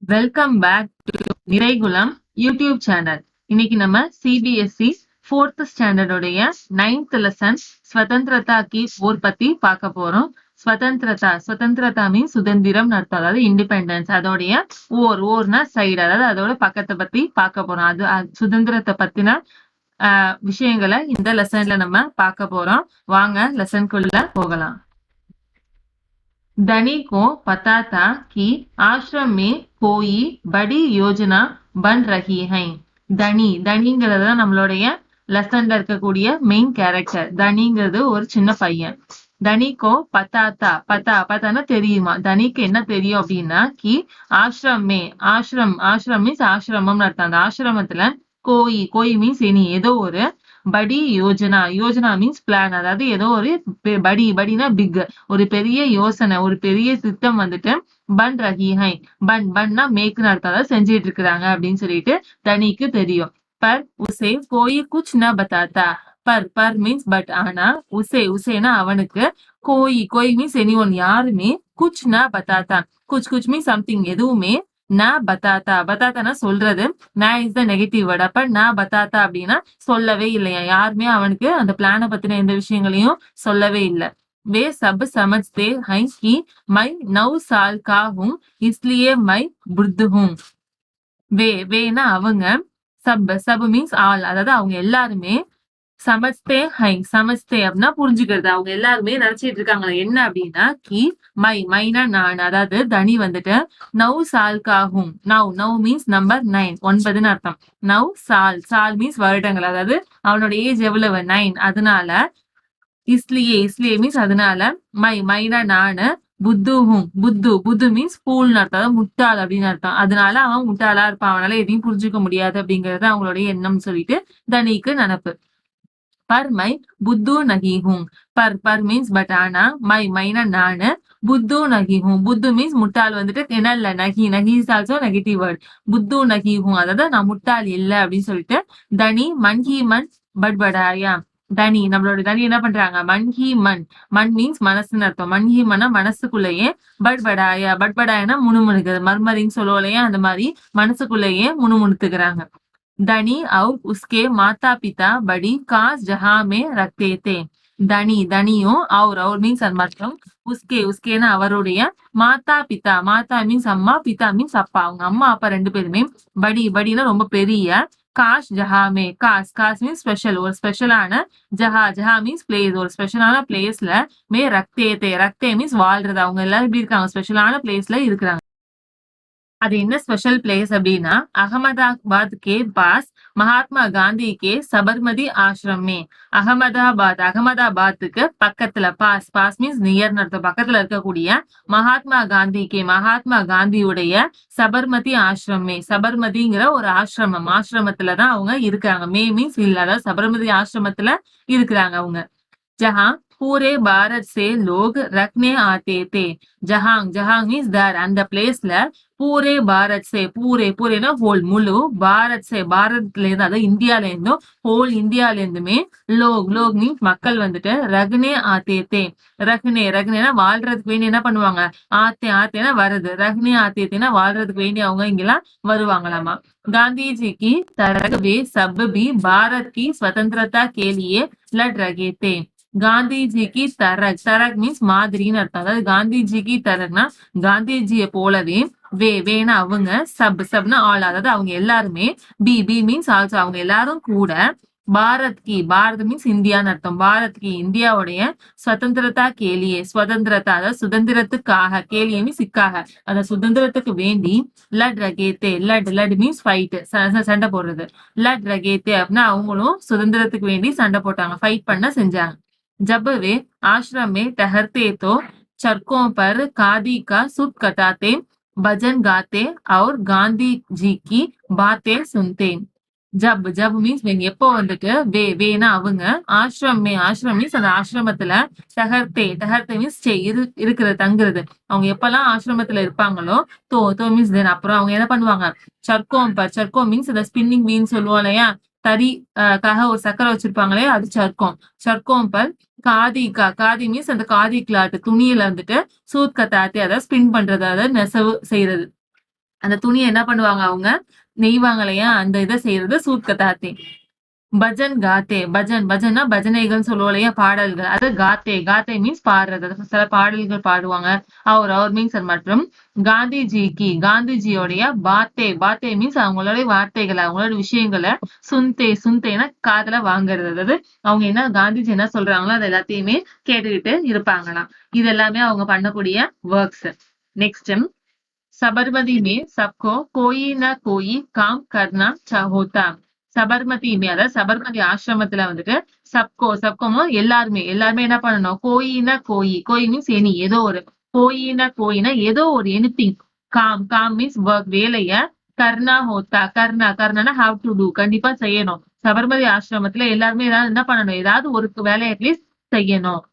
Welcome back to Niraikulam YouTube channel. இன்னைக்கு நம்ம CBSE 4th ஸ்டாண்டர்டோடைய 9th lesson ஸ்வதந்திரதா கி ஓர் பத்தி பார்க்க போறோம். ஸ்வதந்திரதா மீன்ஸ் சுதந்திரம் அர்த்தம், அதாவது இண்டிபெண்டன்ஸ். அதோடைய ஓர்னா சைடு, அதாவது அதோட பக்கத்தை பத்தி பார்க்க போறோம். அது சுதந்திரத்தை பத்தின விஷயங்களை இந்த லெசன்ல நம்ம பார்க்க போறோம். வாங்க லெசனுக்குள்ள போகலாம். धनी को पता था कि आश्रम में कोई बड़ी योजना बन रही है. தனிங்கிறது நம்மளுடைய லெசன்ல இருக்கக்கூடிய மெயின் கேரக்டர். தனிங்கிறது ஒரு சின்ன பையன். தனிக்கோ பத்தானா தெரியுமா? தனிக்கு என்ன தெரியும் அப்படின்னா, கி ஆசிரம் மீன்ஸ் ஆசிரமம் அர்த்தம். அந்த ஆசிரமத்துல கோய் மீன்ஸ் இனி ஏதோ ஒரு படி யோஜனா மீன்ஸ் பிளான், அதாவது ஏதோ ஒரு படினா பிக், ஒரு பெரிய யோசனை, ஒரு பெரிய திட்டம் வந்துட்டு பன் ரஹி ஹை. பன்னா மேக்னு அர்த்தம், அதாவது செஞ்சிட்டு இருக்கிறாங்க அப்படின்னு சொல்லிட்டு தனிக்கு தெரியும். பர் உசே கோய் குச் ந பதாத்தா. பர் மீன்ஸ் பட், ஆனா உசேனா அவனுக்கு, கோய் மீன்ஸ் எனி ஒன் யாருமே, குச் ந பதாத்தா. குச் மீன்ஸ் சம்திங் எதுவுமே, ந பத்தாத்தானா சொல்றது, ந இஸ் த நெகட்டிவ் வேர்ட். அப்ப ந பத்தாத்தா அப்படின்னா சொல்லவே இல்லையா, யாருமே அவனுக்கு அந்த பிளான பத்தின எந்த விஷயங்களையும் சொல்லவே இல்லை. वे सब समझते हैं कि मैं 9 साल का हूँ, इसलिए मैं वृद्ध हूँ. வேனா அவங்க, சப் மீன்ஸ் ஆல், அதாவது அவங்க எல்லாருமே, சமஸ்தே அப்படின்னா புரிஞ்சுக்கிறது. அவங்க எல்லாருமே நினைச்சிட்டு இருக்காங்க என்ன அப்படின்னா, கி மைனா நான், அதாவது தனி வந்துட்டு நவ் சால்காகும். நவ் மீன்ஸ் நம்பர் 9, 9ன்னு அர்த்தம். நவ் சால் மீன்ஸ் வருடங்கள், அதாவது அவனோட ஏஜ் எவ்வளவு, 9. அதனால இஸ்லியே மீன்ஸ் அதனால, மைனா நானு, புத்து மீன்ஸ் ஃபூல்னு அர்த்தம், அதாவது முட்டாள் அப்படின்னு அர்த்தம். அதனால அவன் முட்டாளா இருப்பான், அவனால எதையும் புரிஞ்சுக்க முடியாது அப்படிங்கறது அவங்களுடைய எண்ணம் சொல்லிட்டு தனிக்கு நினப்பு. பர் மை புத்து நகி ஹூம். பர் மீன்ஸ் பட், ஆனா மைனா நானு, புத்து நகி ஹூம். புத்து மீன்ஸ் முட்டாள் வந்துட்டு என்ன இல்ல, நகி இஸ் ஆல்சோ நெகட்டிவ் வேர்ட். புத்து நகி ஹூம், அதாவது நான் முட்டாள் இல்ல அப்படின்னு சொல்லிட்டு தனி மன் பட் படாயா. நம்மளோட தனி என்ன பண்றாங்க, மன் மீன்ஸ் மனசுன்னு அர்த்தம். மன்ஹி மன மனசுக்குள்ளேயே, பட் படாயனா முணுமுணுக்குது, மர்மரின்னு சொல்லுவோம் இல்லையா, அந்த மாதிரி மனசுக்குள்ளேயே முணுமுணுத்துக்கிறாங்க. धनी और उसके माता पिता बड़ी काश जहां में रखते थे. தனியும் அவர் மீன்ஸ் மற்றும், உஸ்கேனா அவருடைய, மாதா மீன்ஸ் அம்மா, பிதா மீன்ஸ் அப்பா, அவங்க அம்மா அப்பா ரெண்டு பேருமே, படினா ரொம்ப பெரிய, காஷ் ஜஹாமே, காஸ் மீன்ஸ் ஸ்பெஷல், ஒரு ஸ்பெஷலான, ஜஹா மீன்ஸ் பிளேஸ், ஒரு ஸ்பெஷலான பிளேஸ்ல, ரக்தே மீன்ஸ் வாழ்றது. அவங்க எல்லாரும் எப்படி இருக்காங்க, ஸ்பெஷலான பிளேஸ்ல இருக்கிறாங்க. அது என்ன ஸ்பெஷல் பிளேஸ் அப்படின்னா, அகமதாபாத் கே பாஸ் மகாத்மா காந்தி கே சபர்மதி ஆசிரமே. அகமதாபாத்துக்கு பக்கத்துல, பாஸ் மீன்ஸ் நியர் அர்த்தம், பக்கத்துல இருக்கக்கூடிய மகாத்மா காந்தியுடைய சபர்மதி ஆசிரமே. சபர்மதிங்கிற ஒரு ஆசிரமத்துலதான் அவங்க இருக்காங்க. மே மீன்ஸ் இல்ல, அதாவது சபர்மதி ஆசிரமத்துல இருக்கிறாங்க அவங்க. ஜஹாं पूरे भारत से लोग रखने आते थे. जहां मीन्स दर, அந்த பிளேஸ்ல பூரே பாரத் சே, பூரேனா ஹோல், முழு, பாரத்ல இருந்து, அதாவது இந்தியால இருந்தும், ஹோல் இந்தியால இருந்துமே, லோக் மீன்ஸ் மக்கள் வந்துட்டு, ரக்னே ஆத்தே, ரக்னேனா வாழ்றதுக்கு வேண்டி என்ன பண்ணுவாங்க, ஆத்தேனா வருது, ரக்னே ஆத்தேனா வாழ்றதுக்கு வேண்டி அவங்க இங்கெல்லாம் வருவாங்களாமா. गांधी जी की तरह वे सब भी भारत की स्वतंत्रता के लिए लड़ रहे थे. காந்திஜி கி தரக் மீன்ஸ் மாதிரின்னு அர்த்தம். அதாவது காந்திஜி கி தரக்னா காந்திஜிய போலவே, வேனா அவங்க, சப்னா ஆல், அதாவது அவங்க எல்லாருமே, பி மீன்ஸ் ஆல்சோ, அவங்க எல்லாரும் கூட, பாரத் மீன்ஸ் இந்தியான்னு அர்த்தம். இந்தியாவுடைய சுதந்திரத்தா கேலியே, அதாவது சுதந்திரத்துக்காக, கேலியே மீன்ஸ் சிக்காக, அந்த சுதந்திரத்துக்கு வேண்டி, லட் ரகேத்தே, லட் மீன்ஸ் ஃபைட், சண்டை போடுறது. லட் ரகேத்தே அப்படின்னா அவங்களும் சுதந்திரத்துக்கு வேண்டி சண்டை போட்டாங்க, ஃபைட் பண்ண செஞ்சாங்க. जब वे आश्रम में ठहरते तो चरकों पर खादी का सूप कटाते, भजन गाते और गांधी जी की बातें सुनते. ஜப் மீன்ஸ் எப்போ வந்துட்டு, வேனா அவங்க, ஆசிரம் மீன்ஸ் அந்த ஆசிரமத்துல, டஹர்த்தே மீன்ஸ் இருக்கிறது, தங்குறது. அவங்க எப்பெல்லாம் ஆசிரமத்துல இருப்பாங்களோ, தோ மீன்ஸ் தென், அப்புறம் அவங்க என்ன பண்ணுவாங்க, சர்க்கோ மீன்ஸ் அந்த ஸ்பின்னிங் மீன் சொல்லுவோம் இல்லையா, தறிக்காக ஒரு சக்கரை வச்சிருப்பாங்களே, அது சர்க்கோம் பர் காதி மீன்ஸ் அந்த காதி கிளாத், துணியில வந்துட்டு, சூத் கத்தாத்தி, அதாவது ஸ்பின் பண்றது, அதாவது நெசவு செய்யறது. அந்த துணியை என்ன பண்ணுவாங்க அவங்க, நெய்வாங்க இல்லையா, அந்த இதை செய்யறது சூட் கதாத்தே. பஜன் காத்தே, பஜன் பஜன்னா பஜனைகள் சொல்லுவோம் இல்லையா, பாடல்கள். அது காத்தே, காத்தே மீன்ஸ் பாடுறது. சில பாடல்கள் பாடுவாங்க. அவர் மீன்ஸ் மற்றும் காந்திஜிக்கு, காந்திஜியோடைய பாத்தே, பாத்தே மீன்ஸ் அவங்களுடைய வார்த்தைகளை, அவங்களோட விஷயங்களை, சுந்தே, சுந்தேனா காதுல வாங்குறது. அதாவது அவங்க என்ன காந்திஜி என்ன சொல்றாங்களோ அது எல்லாத்தையுமே கேட்டுக்கிட்டு இருப்பாங்களாம். இது எல்லாமே அவங்க பண்ணக்கூடிய ஒர்க்ஸ். நெக்ஸ்ட், सबरमती में सबको कोई ना कोई काम करना होता. சபர்மதி மே, அதாவது சபர்மதி ஆசிரமத்துல வந்துட்டு சப்கோ, சப்கோமோ எல்லாருமே, எல்லாருமே என்ன பண்ணணும், கோயினா கோயி, கோயி மீன்ஸ் எனி, ஏதோ ஒரு, கோயினா கோயினா ஏதோ ஒரு, anything. Com, com means work, வேலைய. கர்னா ஹோத்தா, கர்னா, கர்னானா ஹவ் டு டூ, கண்டிப்பா செய்யணும். சபர்மதி ஆசிரமத்துல எல்லாருமே ஏதாவது என்ன பண்ணணும், ஏதாவது ஒரு வேலையை அட்லீஸ்ட் செய்யணும்.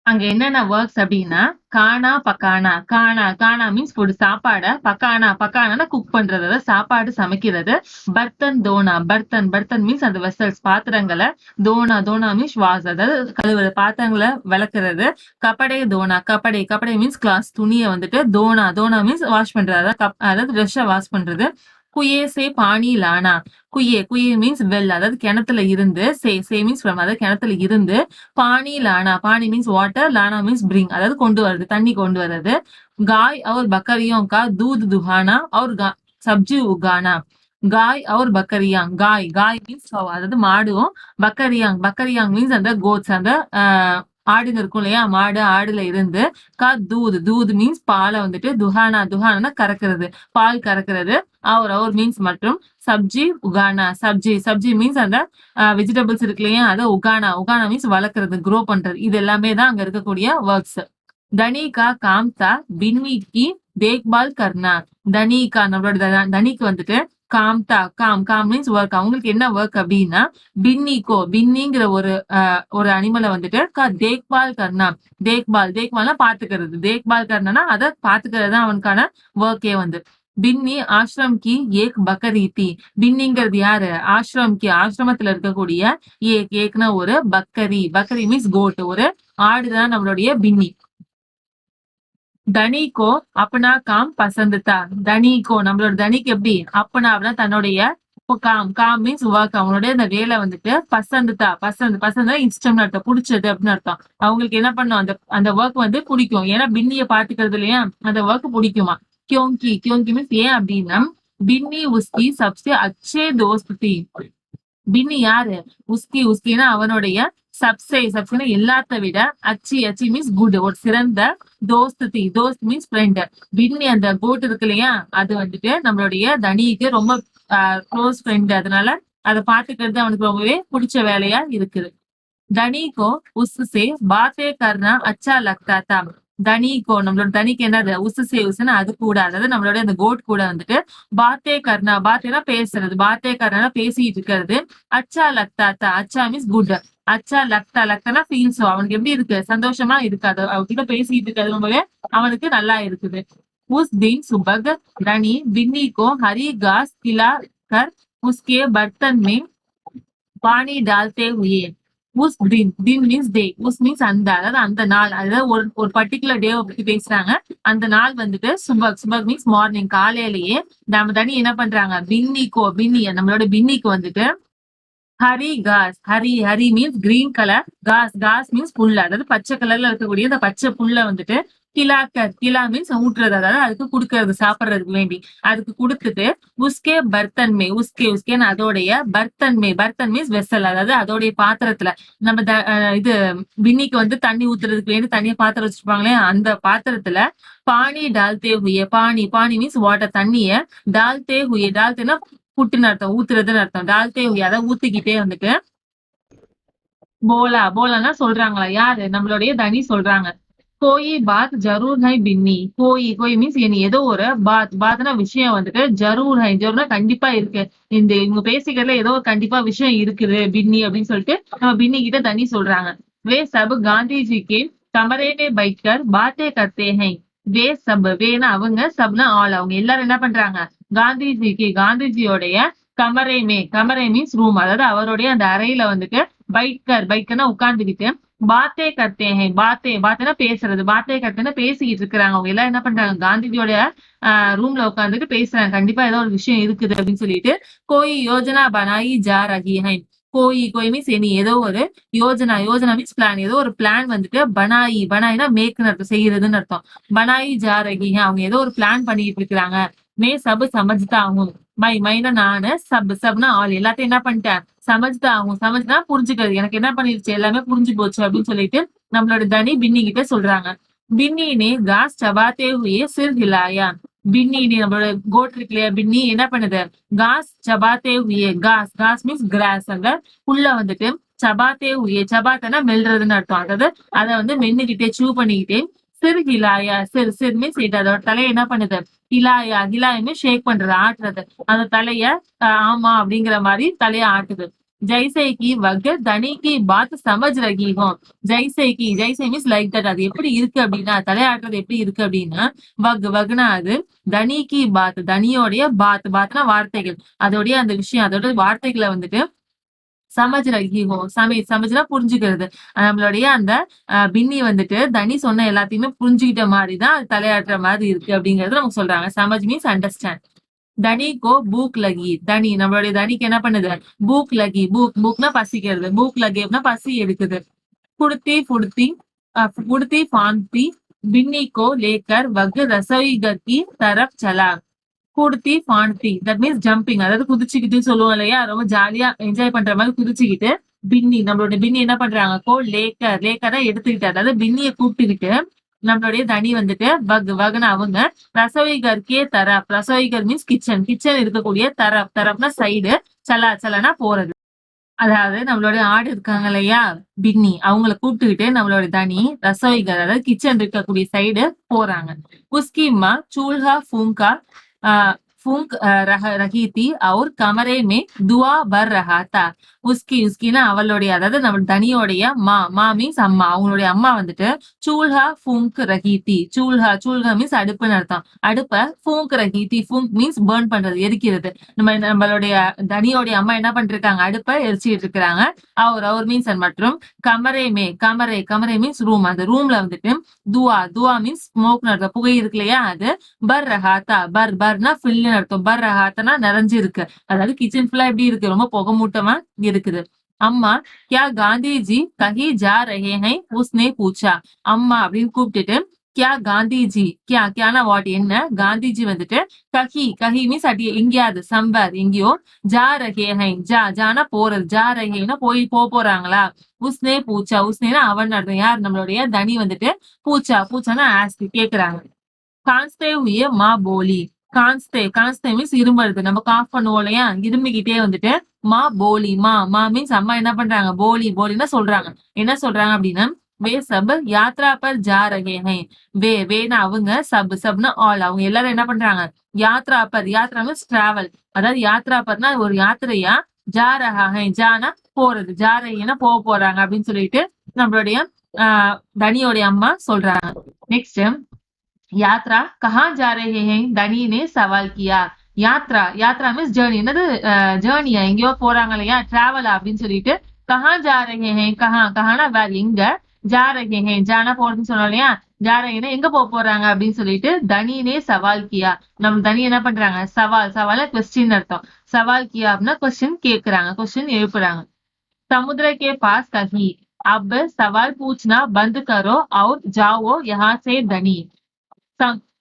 அங்க என்னென்ன ஒர்க்ஸ் அப்படின்னா, கானா பக்கானா, கானா கானா மீன்ஸ் ஃபுட், சாப்பாட. பக்கானா, பக்கானா குக் பண்றது, அதாவது சாப்பாடு சமைக்கிறது. பர்த்தன் தோனா, பர்த்தன், பர்த்தன் மீன்ஸ் அந்த வெசல்ஸ், பாத்திரங்களை. தோனா, தோனா மீன்ஸ் வாஷ், அதாவது கழுவுறது, பாத்திரங்களை விளக்குறது. கபடே தோனா, கபடே, கபடே மீன்ஸ் கிளாஸ், துணியை வந்துட்டு. தோனா, தோனா மீன்ஸ் வாஷ் பண்றது, அதாவது ட்ரெஸ்ஸை வாஷ் பண்றது. குயே சே பானி லானா, குயே, குயே மீன்ஸ் வெல், அதாவது கிணத்துல இருந்து. சே மீன்ஸ் ஃப்ரம், அதாவது கிணத்துல இருந்து. பானி லானா, பானி means water, Lana means bring, அதாவது கொண்டு வருது, தண்ணி கொண்டு வர்றது. गाय और बकरियों का दूध दुहाना और सब्जी उगाना. गाय और बकरियां, गाय, गाय மீன்ஸ் அதாவது மாடும். பக்கரியாங், பக்கரியாங் மீன்ஸ் அந்த கோட்ஸ், அந்த ஆடுங்க இருக்கும் இல்லையா, மாடு, ஆடுல இருந்து. தூது, தூது மீன்ஸ் பாலை வந்துட்டு. துஹானா, துஹானா கறக்கிறது, பால் கறக்கிறது. அவர் மீன்ஸ் மற்றும். சப்ஜி உகானா, சப்ஜி, சப்ஜி மீன்ஸ் அந்த வெஜிடபிள்ஸ் இருக்கு இல்லையா, அதை உகானா, உகானா மீன்ஸ் வளர்க்கறது, க்ரோ பண்றது. இது எல்லாமே தான் அங்க இருக்கக்கூடிய ஒர்க்ஸ். தனிகா காம்தா பின்னிக்கு தேக்பால் கர்னா. தனிகா நம்மளோட தனிக்கு வந்துட்டு. காம்தா, காம், காம் மீன்ஸ் ஒர்க், அவங்களுக்கு என்ன ஒர்க் அப்படின்னா, பின்னிக்கோ, பின்னிங்கிற ஒரு அனிமலை வந்துட்டு தேக்பால் கர்னா. தேக்பால், தேக்பால்னா பாத்துக்கிறது, தேக்பால் கர்னா அதை பாத்துக்கிறது தான் அவனுக்கான ஒர்க்கே வந்து. பின்னி ஆசிரம் கி ஏக் பக்கரி தி. பின்னிங்கிறது யாரு, ஆசிரம் கி, ஆசிரமத்துல இருக்கக்கூடிய. ஏக்னா ஒரு பக்கரி, பக்கரி மீன்ஸ் கோட், ஒரு ஆடுதான் நம்மளுடைய பின்னி. தனிக்கோ அப்பனா காம் பசந்துதா. தனிக்கோ நம்மளோட தனிக்கு எப்படி, அப்பனா அப்படின்னா தன்னுடைய. காம், காம் மீன்ஸ் ஒர்க், அவங்களுடைய அந்த வேலை வந்துட்டு. பசந்துதா, பசந்த், பசந்தா இஷ்டம் அர்த்தம், பிடிச்சது அப்படின்னு அர்த்தம். அவங்களுக்கு என்ன பண்ணும், அந்த அந்த ஒர்க் வந்து பிடிக்கும். ஏன்னா பின்னிய பாத்துக்கிறது இல்லையா, அந்த ஒர்க் பிடிக்குமா. கியோங்கி, கியோங்கி மீன்ஸ் ஏன் அப்படின்னா, பின்னி உஸ்கி சப்சே அச்சே தோஸ்த் தி. பின்னி யாரு, உஸ்கி, உஸ்கினா அவனுடைய. சப்சே, சப்சேனா எல்லாத்த விட. அச்சி, அச்சி மீன்ஸ் குட், ஒரு சிறந்த. தோஸ்த் தி, தோஸ்த் மீன்ஸ் ஃப்ரெண்ட். பின்னி அந்த கோட் இருக்கு இல்லையா, அது வந்துட்டு நம்மளுடைய தனிக்கு ரொம்ப க்ளோஸ் ஃப்ரெண்ட். அதனால அதை பாத்துக்கிறது அவனுக்கு ரொம்பவே பிடிச்ச வேலையா இருக்குது. தனிக்கோ உஸ்ஸே பாத்தே கர்னா அச்சா லக்தா தா. தனிக்கோ நம்மளோட தனிக்கு என்னது, உஸ்ஸே, உஸ்னா அது கூட, அதாவது நம்மளோட அந்த கோட் கூட வந்துட்டு. பாத்தே கர்னா, பாத்தேனா பேசுறது, பாத்தே கர்னா பேசிட்டு இருக்கிறது. அச்சா லக்தா தா, அச்சா மீன்ஸ் குட். அச்சா லக்தா, லக்தானா ஃபீல்ஸோ, அவனுக்கு எப்படி இருக்கு, சந்தோஷமா இருக்காது, அவகிட்ட பேசிட்டு இருக்கிறது ரொம்பவே அவனுக்கு நல்லா இருக்குது. उस दिन सुबह धनी बिन्नी को हरी घास खिलाकर उसके बर्तन में पानी डालते हुए. உஸ் தின், தின் மீன்ஸ் டே, உஸ் மீன்ஸ் அந்த, அதாவது அந்த நாள், அதாவது ஒரு பர்டிகுலர் டே பத்தி பேசுறாங்க. அந்த நாள் வந்துட்டு சுபக், சுபக் மீன்ஸ் மார்னிங், காலையிலேயே. நம்ம தனி என்ன பண்றாங்க, பின்னிக்கோ, பின்னி நம்மளோட பின்னிக்கு வந்துட்டு. ஹரி காஸ், ஹரி, ஹரி மீன்ஸ் கிரீன் கலர். காஸ், காஸ் மீன்ஸ் புல்ல, அதாவது பச்சை கலர்ல இருக்கக்கூடிய இந்த பச்சை புல்ல வந்துட்டு. கிலாக்கர், கிலா மீன்ஸ் ஊட்டுறது, அதாவது அதுக்கு குடுக்கறது, சாப்பிடுறதுக்கு வேண்டி. அதுக்கு கொடுத்துட்டு. உஸ்கே பர்த்தன்மே, உஸ்கே, உஸ்கேன்னு அதோடைய. பர்த்தன்மே, பர்த்தன் மீன்ஸ் வெசல், அதாவது அதோடைய பாத்திரத்துல. நம்ம இது பின்னிக்கு வந்து தண்ணி ஊத்துறதுக்கு வேண்டி தனியா பாத்திரம் வச்சிருப்பாங்களே, அந்த பாத்திரத்துல. பானி டால்தே ஹுயே, பானி, பானி மீன்ஸ் வாட்டர், தண்ணிய. டால்தே ஹுயே, டால்தேனா புட்டுன்னு அர்த்தம், ஊத்துறதுன்னு அர்த்தம். டால்தே ஹுயே அதை ஊத்திக்கிட்டே வந்துட்டு. போலா, போலான்னா சொல்றாங்களா, யாரு, நம்மளுடைய தனி சொல்றாங்க. கோயி பாத் ஜரூர் ஹை பின்னி. கோயி, கோயி மீன்ஸ் இனி ஏதோ ஒரு பாத், பாத்னா விஷயம் வந்துட்டு. ஜரூர் ஹை, ஜரூர்னா கண்டிப்பா இருக்கு. இந்த இவங்க பேசிக்கிறதுல ஏதோ ஒரு கண்டிப்பா விஷயம் இருக்குது பின்னி அப்படின்னு சொல்லிட்டு நம்ம பின்னி கிட்ட தனி சொல்றாங்க. வே சப் காந்திஜி கே கமரே மே பைட்கர் பாத்தே கர்த்தே ஹை. வே சப், வேனா அவங்க, சப்னா ஆல், அவங்க எல்லாரும் என்ன பண்றாங்க. காந்திஜிக்கு, காந்திஜியோடைய. கமரே மே, கமரே மீன்ஸ் ரூம், அதாவது அவருடைய அந்த அறையில வந்துட்டு. பைட்கர், பைட்கர்னா உட்கார்ந்துகிட்டு. பாத்தே கர்த்தே ஹை, பாத்தே பாத்தேன்னா பேசுறது, பாத்தே கர்த்தேன்னா பேசிக்கிட்டு இருக்கிறாங்க. அவங்க எல்லாம் என்ன பண்றாங்க, காந்திஜியோட ரூம்ல உட்காந்துட்டு பேசுறாங்க. கண்டிப்பா ஏதோ ஒரு விஷயம் இருக்குது அப்படின்னு சொல்லிட்டு, கோயி யோஜனா பனாயி ஜா ரஹி ஹை. கோயி மீன்ஸ் எனி, ஏதோ ஒரு யோஜனா மீன்ஸ் பிளான், ஏதோ ஒரு பிளான் வந்துட்டு பனாயினா மேக்னு அர்த்தம், செய்யறதுன்னு அர்த்தம். பனாயி ஜா ரஹி ஹை, அவங்க ஏதோ ஒரு பிளான் பண்ணிட்டு இருக்கிறாங்க. மே சப் சமஜ்தா ஆகும். மைனா நானு, சப்னா ஆள், எல்லாத்தையும் என்ன பண்ணிட்டேன், சமஜ்தா ஆகும். சமஜ்னா புரிஞ்சுக்கிறது, எனக்கு என்ன பண்ணிருச்சு, எல்லாமே புரிஞ்சு போச்சு அப்படின்னு சொல்லிட்டு நம்மளோட தனி பின்னி கிட்ட சொல்றாங்க. பின்னி ने घास चबाते हुए सिर हिलाया. பின்னி நம்மளோட கோட் இருக்கு இல்லையா, பின்னி என்ன பண்ணுது, घास चबाते हुए, घास மீன்ஸ் கிராஸ், அங்க புல்ல வந்துட்டு चबाते हुए, चबाத்தனா மெல்றதுன்னு அர்த்தம். அதாவது அதை வந்து மென்னுகிட்டே சூ பண்ணிக்கிட்டே, சிர் ஹிலாயா, சிர் மீன்ஸ் ஹெட், அதோட தலையை என்ன பண்ணுது, ஹிலாயா மீன்ஸ் ஷேக் பண்றது, ஆட்டுறது. அந்த தலைய ஆமா அப்படிங்கிற மாதிரி தலைய ஆட்டுது. ஜெய்சே கி வக் தனி கி பாத் சமஜ் ரஹி ஹோ. ஜெய்சே மீன்ஸ் லைக் தட், அது எப்படி இருக்கு அப்படின்னா, தலையாட்டுறது எப்படி இருக்கு அப்படின்னா, வக்னா அது, தனி கி பாத், தனியோடைய பாத்னா வார்த்தைகள், அதோடைய அந்த விஷயம், அதோட வார்த்தைகளை வந்துட்டு சமஜ் ரஹி ஹோ, சமஜ்னா புரிஞ்சுக்கிறது. நம்மளுடைய அந்த பின்னி வந்துட்டு தனி சொன்ன எல்லாத்தையுமே புரிஞ்சுக்கிட்ட மாதிரிதான் அது தலையாட்டுற மாதிரி இருக்கு அப்படிங்கறது நமக்கு சொல்றாங்க. சமஜ் மீன்ஸ் அண்டர்ஸ்டாண்ட். தனி கோ பூக் லகி, தனி நம்மளுடைய தனிக்கு என்ன பண்ணுது, பூக் லகி, பூக்னா பசிக்கிறது, பூக் லகி அப்படின்னா பசி எடுக்குது. कुर्ती फुर्ती कुर्ती फांदती बिन्नी को लेकर वग रसोई घर की तरफ चला. குடுத்தி ஃபான்டி, தட் மீன்ஸ் ஜம்பிங், அதாவது குதிச்சுக்கிட்டு சொல்லுவோம் இல்லையா, ரொம்ப ஜாலியா என்ஜாய் பண்ற மாதிரி குதிச்சுக்கிட்டு. பின்னி நம்மளோட பின்னி என்ன பண்றாங்க, லேக்கரை எடுத்துக்கிட்டு, அதாவது பின்னியை கூப்பிட்டுக்கிட்டு நம்மளுடைய தனி வந்துட்டு வகுன்னு அவங்க ரசோய்கர்க்கே தரப், ரசோய்கர் மீன்ஸ் கிச்சன் இருக்கக்கூடிய தரப்னா சைடு, சலானா போறது. அதாவது நம்மளோட ஆடு இருக்காங்க இல்லையா, பின்னி, அவங்கள கூப்பிட்டுக்கிட்டு நம்மளோட தனி ரசோய்கர், அதாவது கிச்சன் இருக்கக்கூடிய சைடு போறாங்க. உஸ்கி மா चूल्हा फूंका फूंक रही थी और कमरे में दुआ भर रहा था. உஸ்கினா அவளுடைய, அதாவது நம்ம தனியோடைய மா மீன்ஸ் அம்மா, அவங்களுடைய அம்மா வந்துட்டு சூல்ஹா ஃபூங்க் ரஹீதி, சூல்ஹா மீன்ஸ் அடுப்புன்னு அர்த்தம். அடுப்ப ஃபூங்க் ரஹீதி, ஃபூங்க் மீன்ஸ் பர்ன் பண்றது, எரிக்கிறது. நம்மளுடைய தனியோடைய அம்மா என்ன பண்ணிருக்காங்க, அடுப்ப எரிச்சிட்டு இருக்கிறாங்க. அவர் மீன்ஸ் மற்றும் கமரே மீன்ஸ் ரூம், அந்த ரூம்ல வந்துட்டு துவா மீன்ஸ் ஸ்மோக் அர்த்தம், புகை இருக்கு இல்லையா அது. பர் ரஹாத்தா, பர்னா ஃபில்னு அர்த்தம், பர் ரஹாத்தனா நிறைஞ்சு இருக்கு, அதாவது கிச்சன் ஃபுல்லா எப்படி இருக்கு, ரொம்ப புகை மூட்டமா இருக்குது. அம்மா क्या गांधी जी कहीं जा रहे हैं उसने पूछा. அம்மா அப்படின்னு கூப்பிட்டுட்டு, क्या गांधी जी, क्याனா வாட் என்ன, காந்திஜி வந்துட்டு கஹி மீன்ஸ் அடி எங்கேயாவது, சம்பர் எங்கேயோ, ஜா ரஹே ஹை, ஜானா போறது, ஜா ரஹேனா போறாங்களா. உஸ்னே பூச்சா, உஸ்னேனா அவன் அர்த்தம், யார் நம்மளுடைய தனி வந்துட்டு பூச்சானா ஆஸ்க் கேக்குறாங்க. கான்ஸ்தே உய மா போலி, கான்ஸ்தே மீன்ஸ் இரும்புறது, நம்ம காஃப் பண்ணுவோம் இல்லையா, இருமிக்கிட்டே வந்துட்டு மா மீன்ஸ் அம்மா என்ன பண்றாங்க, போலின்னா சொல்றாங்க. என்ன சொல்றாங்க அப்படின்னா, வே சப் யாத்ரா பர் ஜா ரஹே ஹை. வேனா அவங்க, சப்னா ஆல், அவங்க எல்லாரும் என்ன பண்றாங்க, யாத்ரா மீன்ஸ் டிராவல், அதாவது யாத்ரா பர்னா ஒரு யாத்திரையா, ஜா ரஹா ஹை, ஜானா போறது, ஜா ரஹேனா போறாங்க அப்படின்னு சொல்லிட்டு நம்மளுடைய தனியோடைய அம்மா சொல்றாங்க. நெக்ஸ்ட், यात्रा कहाँ जा रहे हैं, தனி ने सवाल किया. யாத்ரா மீன்ஸ் ஜேர்னி, என்னது ஜேர்னியா, எங்கேயோ போறாங்க இல்லையா, டிராவலா அப்படின்னு சொல்லிட்டு, கஹா ஜா ரஹே ஹே, கஹானா வேற, எங்க, ஜா ரஹே ஹே, ஜானா போறதுன்னு சொன்னோம் இல்லையா, ஜா ரஹேனா எங்க போறாங்க அப்படின்னு சொல்லிட்டு தனினே சவால் கியா. நம்ம தனி என்ன பண்றாங்க, சவால் கொஸ்டின் அர்த்தம், சவால் கியா அப்படின்னா கொஸ்டின் கேக்குறாங்க, கொஸ்டின் எழுப்புறாங்க. समुद्र के पास कहीं, अब सवाल पूछना बंद करो और जाओ यहाँ से धनी.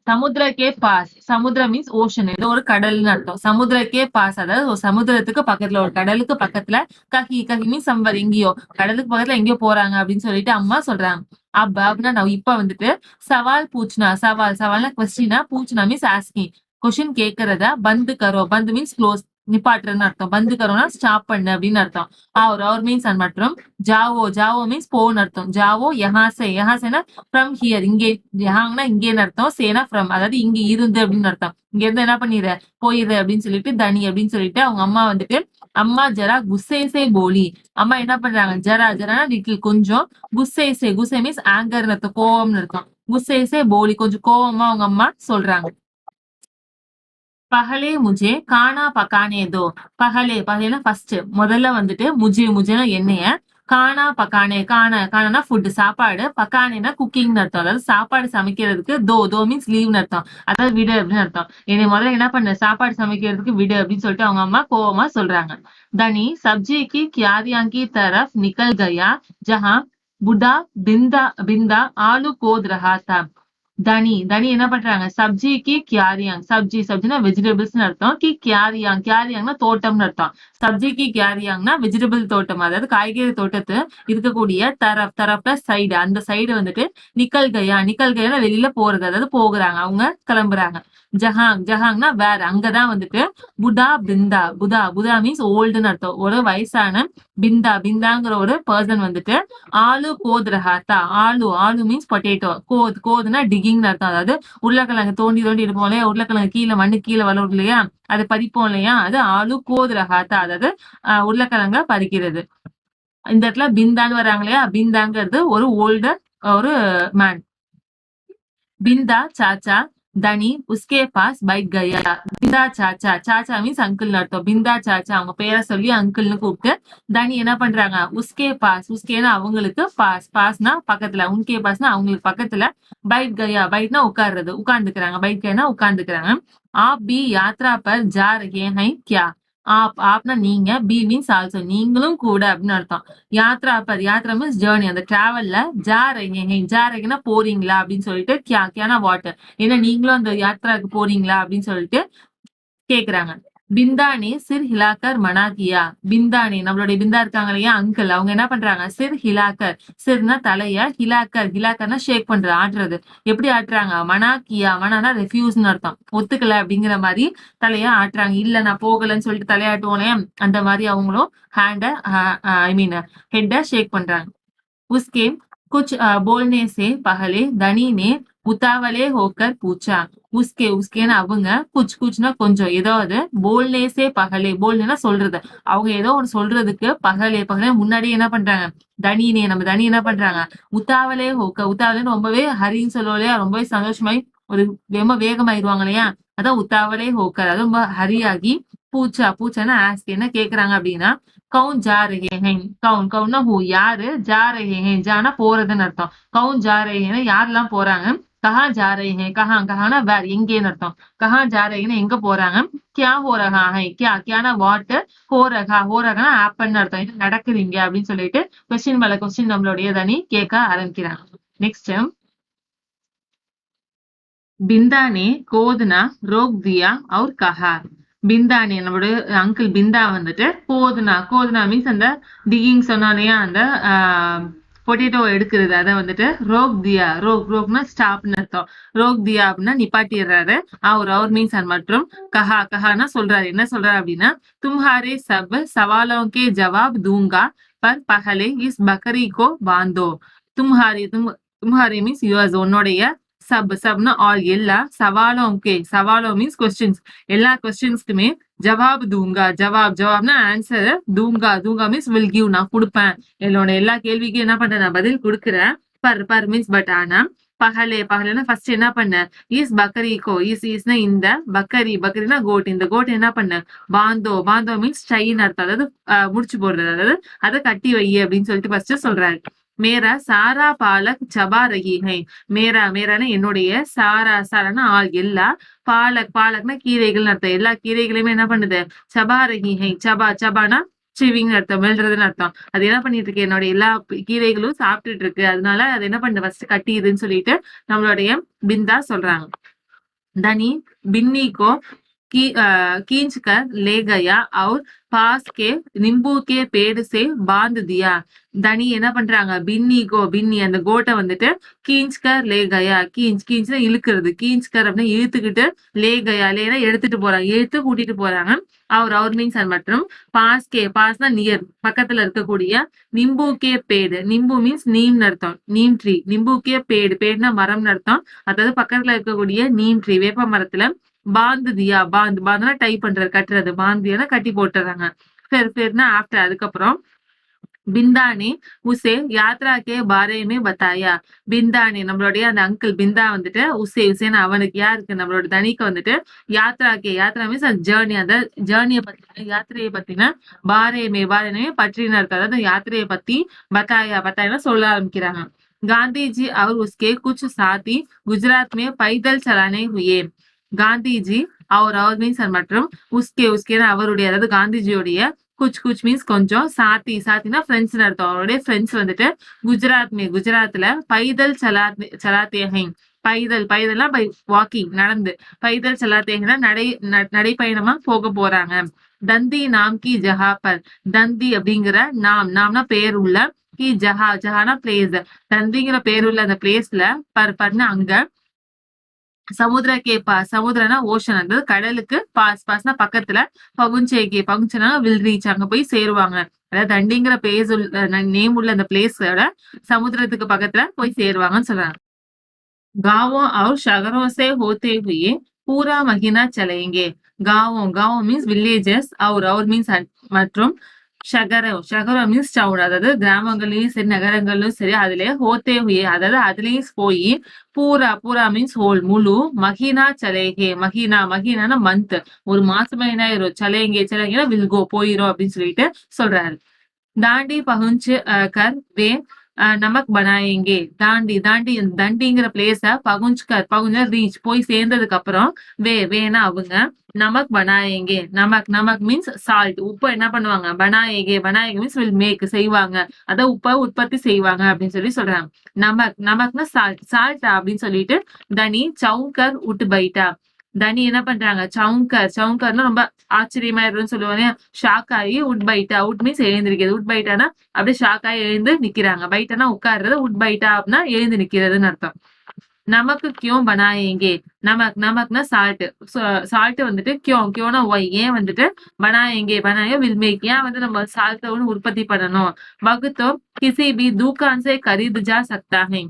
சமுத்திரக்கே பாஸ், சமுத்திரம் மீன்ஸ் ஓஷன், ஏதோ ஒரு கடல்னு அர்த்தம். சமுத்திரக்கே பாஸ், அதாவது ஒரு சமுத்திரத்துக்கு பக்கத்துல, ஒரு கடலுக்கு பக்கத்துல, கஹி மீன்ஸ் சம்பர் எங்கேயோ, கடலுக்கு பக்கத்துல எங்கேயோ போறாங்க அப்படின்னு சொல்லிட்டு அம்மா சொல்றாங்க. அப்படின்னா நான் இப்ப வந்துட்டு சவால் பூச்னா, சவால்னா கொஸ்டினா, பூச்னா மீன்ஸ் ஆஸ்கிங், கொஸ்டின் கேட்கறதா, பந்து கரோ, பந்து மீன்ஸ் க்ளோஸ், நிப்பாட்டுறதுன்னு அர்த்தம், பந்து கரோனா ஸ்டாப் பண்ணு அப்படின்னு அர்த்தம். அவர் மீன்ஸ் மற்றும் ஜாவோ மீன்ஸ் போன்னு அர்த்தம். ஜாவோ யஹாசேனா ஃப்ரம் ஹியர், இங்கே, யஹாங்னா இங்கேன்னு அர்த்தம், சேனா ஃப்ரம், அதாவது இங்க இருந்து அப்படின்னு அர்த்தம். இங்க இருந்து என்ன பண்ணிடுற, போயிரு அப்படின்னு சொல்லிட்டு தனி அப்படின்னு சொல்லிட்டு அவங்க அம்மா வந்துட்டு, அம்மா ஜரா குஸ்ஸேசே போலி, அம்மா என்ன பண்றாங்க, ஜரானா லிட்டில் கொஞ்சம், குஸ்ஸே மீன்ஸ் ஆங்கர்னு அர்த்தம், கோவம்னு அர்த்தம். குஸ்ஸேசே போலி கொஞ்சம் கோவமா அவங்க அம்மா சொல்றாங்க. பஹலே முஜே கானா பக்கானே தோ. பஹலேனா ஃபர்ஸ்ட், முதல்ல வந்துட்டு முஜேனா என்னைய, கானா பக்கானே, கானா ஃபுட் சாப்பாடு, பக்கானேனா குக்கிங்னு அர்த்தம். அதாவது சாப்பாடு சமைக்கிறதுக்கு தோ மீன்ஸ் லீவ்னு அர்த்தம். அதாவது விடு அப்படின்னு அர்த்தம். என்னை முதல்ல என்ன பண்ண, சாப்பாடு சமைக்கிறதுக்கு விடு அப்படின்னு சொல்லிட்டு அவங்க அம்மா கோவமா சொல்றாங்க. தனி சப்ஜி கி கியாரியாं की तरफ निकल गया जहां बुढ़ा बिंदा बिंदा आलू खोद रहा था. தனி என்ன பண்றாங்க, சப்ஜிக்கு கியாரியாங், சப்ஜினா வெஜிடபிள்ஸ்னு அர்த்தம். கியாரியாங்னா தோட்டம்னு அர்த்தம். சப்ஜிக்கு கியாரியாங்னா வெஜிடபிள் தோட்டம், அதாவது காய்கறி தோட்டத்து இருக்கக்கூடிய தரப்ல சைடு, அந்த சைடு வந்துட்டு நிக்கல் கயா வெளியில போறது, அதாவது போகுறாங்க, அவங்க கிளம்புறாங்க. ஜஹாங்னா வேற, அங்கதான் வந்துட்டு புதா மீன்ஸ் ஓல்டுன்னு அர்த்தம். ஒரு வயசான பிந்தாங்கிற ஒரு பர்சன் வந்துட்டு ஆலு கோத் ரஹாத்தா, ஆலு மீன்ஸ் பொட்டேட்டோ, கோதுனா டிகிங்னு அர்த்தம். அதாவது உருளைக்கிழங்கு தோண்டி இருப்போம் இல்லையா, உருளைக்கிழங்கு கீழே மண்ணு கீழே வளரும் இல்லையா, அதை பறிப்போம் இல்லையா, அது ஆலு கோத் ரஹாத்தா, அதாவது உருளைக்கிழங்க பறிக்கிறது. இந்த இடத்துல பிந்தான்னு வராங்க இல்லையா, பிந்தாங்கிறது ஒரு ஓல்டு ஒரு மேன். பிந்தா சாச்சா தனி உஸ்கே பாஸ் பைட் கயா. பிந்தா சாச்சா மீன்ஸ் அங்கிள் அர்த்தம். பிந்தா சாச்சா அவங்க பேரை சொல்லி அங்கிள்னு கூப்பிட்டு தனி என்ன பண்றாங்க, உஸ்கேனா அவங்களுக்கு, பாஸ்னா பக்கத்துல, உன்கே பாஸ்னா அவங்களுக்கு பக்கத்துல, பைட்னா உட்கார்றது, உட்கார்ந்துக்கிறாங்க, பைட் கயானா உட்கார்ந்துக்கிறாங்க. आप भी यात्रा पर जा रहे हैं क्या? ஆப்னா நீங்க, பி மீன்ஸ் ஆல்சோ நீங்களும் கூட அப்படின்னு அர்த்தம். யாத்ரா மீன்ஸ் ஜேர்னி, அந்த டிராவல்ல ஜாரகேனா போறீங்களா அப்படின்னு சொல்லிட்டு, கியானா வாட்டர், ஏன்னா நீங்களும் அந்த யாத்ராக்கு போறீங்களா அப்படின்னு சொல்லிட்டு கேக்குறாங்க. பிந்தானே சிர் ஹிலாக்கர் மனாகியா. நம்மளுடைய பிந்தா இருக்காங்க இல்லையா அங்கிள், அவங்க என்ன பண்றாங்க, சிர்னா தலைய, ஹிலாக்கர்னா ஷேக் பண்றது, ஆட்டுறது. எப்படி ஆட்டுறாங்க, மனானா ரெஃப்யூஸ்னு அர்த்தம், ஒத்துக்கல அப்படிங்கிற மாதிரி தலைய ஆட்டுறாங்க. இல்ல நான் போகலன்னு சொல்லிட்டு தலையாட்டுவோனே, அந்த மாதிரி அவங்களும் ஹெட்ட ஷேக் பண்றாங்க. उसके कुछ बोलने से पहले धनी ने उतावले होकर पूछा. உஸ்கேன்னு அவங்க, குச்னா கொஞ்சம், ஏதாவது, போல்னேசே பகலே, போல்னா சொல்றது, அவங்க ஏதோ ஒன்று சொல்றதுக்கு பகலே முன்னாடியே என்ன பண்றாங்க, நம்ம தனி என்ன பண்றாங்க, உத்தாவலேன்னு ரொம்பவே ஹரின்னு சொல்லுவோம் இல்லையா, ரொம்பவே சந்தோஷமாயி ஒரு ரொம்ப வேகமாயிருவாங்க இல்லையா, அதான் உத்தாவலே ஹோக்கர், அது ரொம்ப ஹரியாகி, பூச்சானா ஆஸ்க், என்ன கேக்குறாங்க அப்படின்னா, கவுன் ஜா ரஹே ஹை, கவுன்னா ஹூ யாரு, ஜா ரஹே ஹை ஜானா போறதுன்னு அர்த்தம். கவுன் ஜா ரஹேன்னா யாரெல்லாம் போறாங்க, கஹா ஜா ரஹே ஹை, கஹானா வேற, எங்கேன்னு அர்த்தம். கஹா ஜா ரஹேன்னா எங்க போறாங்க, கியா ஹோ ரஹா ஹை, கியானா வாட், ஹோரகானா ஆப்பன்னு அர்த்தம். இது நடக்குது இங்க அப்படின்னு சொல்லிட்டு கொஸ்டின் மேல கொஸ்டின் நம்மளுடைய தனி கேட்க ஆரம்பிக்கிறாங்க. நெக்ஸ்ட், बिंदा ने கோதுனா ரோக் தியா और कहा. பிந்தானே நம்மளோட அங்கிள் பிந்தா வந்துட்டு கோதுனா மீன்ஸ் அந்த டிகிங் சொன்னோம் இல்லையா, அந்த பொட்டேட்டோ எடுக்கிறது, அதை வந்துட்டு ரோக்னா ஸ்டாப்னு அர்த்தம். ரோக் தியா அப்படின்னா நிப்பாட்டிடுறாரு. அவர் மீன்ஸ் மற்றும் கஹானா சொல்றாரு, என்ன சொல்றாரு அப்படின்னா, தும்ஹாரே சப் சவாலோं के जवाब दूंगा पर पहले इस बकरी को बांधो. தும்ஹாரே மீன்ஸ் யுவர்ஸ், உன்னுடைய, சப்னா ஆல் எல்லா, சவாலோ மீன்ஸ் கொஸ்டின்ஸ், எல்லா கொஸ்டின்ஸ்க்குமே Jawab ஜவாப்னா answer, Thoonga means will give, நான் கொடுப்பேன், என்னோட எல்லா கேள்விக்கும் என்ன பண்றேன், நான் பதில் கொடுக்குறேன். பர் மீன்ஸ் பட், ஆனா பகலேனா ஃபர்ஸ்ட் என்ன பண்ண, இஸ் பக்கரிக்கோ, இஸ்னா இந்த, பக்கரினா கோட், இந்த கோட் என்ன பண்ண, பாந்தோ மீன்ஸ் டைன்னு அர்த்தம், அதாவது முடிச்சு போடுறது, அதாவது அதை கட்டி வை அப்படின்னு சொல்லிட்டு ஃபர்ஸ்ட் சொல்றாரு. மேரா சாரா பாலக் சபா ரஹி ஹை. மேரானா என்னுடைய, சாரானா ஆள் எல்லா, பாலக்னா கீரைகள் அர்த்தம், எல்லா கீரைகளையுமே என்ன பண்ணுது, சபா ரஹி ஹை, சபானா சிவிங் அர்த்தம், மெல்றதுன்னு அர்த்தம். அது என்ன பண்ணிட்டு இருக்கு, என்னோட எல்லா கீரைகளும் சாப்பிட்டுட்டு இருக்கு, அதனால அது என்ன பண்ணுது, ஃபர்ஸ்ட் கட்டிடுன்னு சொல்லிட்டு நம்மளுடைய பிந்தா சொல்றாங்க. தனி பின்னி கோ खींच कर ले गया और पास के नींबू के पेड़ से बांध दिया. தனி என்ன பண்றாங்க, பின்னி அந்த கோட்டை வந்துட்டு கீஞ்ச்கர் லே கயா, கீஞ்ச்னா இழுக்கிறது, கீஞ்ச்கர் அப்படின்னா இழுத்துக்கிட்டு, லேனா எடுத்துட்டு போறாங்க, இழுத்து கூட்டிட்டு போறாங்க. அவர் மீன்ஸ் மற்றும் பாஸ்னா நியர், பக்கத்துல இருக்கக்கூடிய, நிம்பூக்கே பேடு, நிம்பு மீன்ஸ் நீம்னு அர்த்தம், நீம் ட்ரீ, நிம்பூக்கே பேடுனா மரம்னு அர்த்தம். அதாவது பக்கத்துல இருக்கக்கூடிய நீம் ட்ரீ, வேப்ப மரத்துல, பாந்துனா டைப் பண்றது, கட்டுறது, பாந்தியானா கட்டி போட்டுறாங்க. ஃபெர்னா ஆஃப்டர், அதுக்கப்புறம் பிந்தா ने उसे यात्रा के बारे में बताया. பிந்தா ने நம்மளுடைய அந்த அங்கிள் பிந்தா வந்துட்டு உசேன்னு அவனுக்கு யாருக்கு நம்மளோட தனிக்கு வந்துட்டு யாத்ரா மீன்ஸ் அந்த ஜேர்னி அந்த ஜேர்னியை பத்தின யாத்திரையை பத்தின பாரேமே பற்றின இருக்கு அதாவது யாத்திரையை பத்தி பத்தாயா சொல்ல ஆரம்பிக்கிறாங்க. गांधी जी और उसके कुछ साथी गुजरात में पैदल चलाने हुए. காந்தி ஜி அவர் மீன்ஸ் மற்றும் உஸ்கே அவருடைய அதாவது காந்திஜியோடைய குச் மீன்ஸ் கொஞ்சம் சாத்தினா ஃப்ரெண்ட்ஸ் அர்த்தம் அவருடைய ஃப்ரெண்ட்ஸ் வந்துட்டு குஜராத்ல பைதல் சலாத்தே ஹைன் பைதல்னா பை வாக்கிங் நடந்து பைதல் சலாத்தேங்கன்னா நடைப்பயணமா போக போறாங்க. தந்தி நாம் கி ஜஹா பர் தந்தி அப்படிங்கிற நாம்னா பேர் உள்ள கி ஜஹானா பிளேஸ் தந்திங்கிற பேர் உள்ள அந்த பிளேஸ்ல பர்னு அங்க சமுத்திரனா ஓஷன் அதாவது கடலுக்கு பாஸ்னா பக்கத்துல பகுஞ்சனா வில் ரீச் அங்க போய் சேருவாங்க. அதாவது தண்டிங்கிற பேஸ் நேம் உள்ள அந்த பிளேஸோட சமுத்திரத்துக்கு பக்கத்துல போய் சேருவாங்கன்னு சொல்றாங்க. गांवों और शहरों से होते हुए पूरा महीना चलेंगे. गांवों மீன்ஸ் வில்லேஜஸ் और மீன்ஸ் மற்றும் ஷகரம் மீன்ஸ் டவுன் அதாவது கிராமங்களையும் சரி நகரங்களிலும் சரி அதுல ஹோத்தே ஹுயே அதாவது அதுலயும் போய் பூரா மீன்ஸ் ஹோல் முழு மஹீனா சலேகே மஹீனானா மந்த் ஒரு மாசம் என்னாயிரும் சலேங்கன்னா வில்கோ போயிரும் அப்படின்னு சொல்லிட்டு சொல்றாரு. தாண்டி பகுஞ்சு கர் வே நமக் பனாயேங்கே தண்டிங்கிற பிளேஸ பகுஞ்ச ரீச் போய் சேர்ந்ததுக்கு அப்புறம் வேனா அவங்க நமக் பனாயேங்கே நமக் மீன்ஸ் சால்ட் உப்பு என்ன பண்ணுவாங்க பனாயேங்கே மீன்ஸ் வில் மேக் செய்வாங்க அதான் உப்பை உற்பத்தி செய்வாங்க அப்படின்னு சொல்லி சொல்றாங்க. நமக்னா சால்ட் அப்படின்னு சொல்லிட்டு தனி சவுங்கர் உட்டு பைட்டா தனி என்ன பண்றாங்க சவுங்கர்னா ரொம்ப ஆச்சரியமா இருக்குன்னு சொல்லுவாங்க. ஷாக் ஆகி உட் மீன்ஸ் எழுந்திருக்கிறது உட் பைட்டானா அப்படியே ஷாக் ஆகி எழுந்து நிக்கிறாங்க. பைட்டானா உட்கார்றது உட் பைட்டா அப்படின்னா எழுந்து நிக்கிறதுன்னு அர்த்தம். நமக்கு கியோம் பனாயேங்கே நமக்னா சால்ட் வந்துட்டு கியோனா ஒய் ஏன் வந்துட்டு பனாயே வில் மேக் ஏன் வந்து நம்ம சால்ட்டை வந்து உற்பத்தி பண்ணணும். வகுத்தோ கிசி பி தூக்கான் சே கரீது ஜா சக்தா ஹை.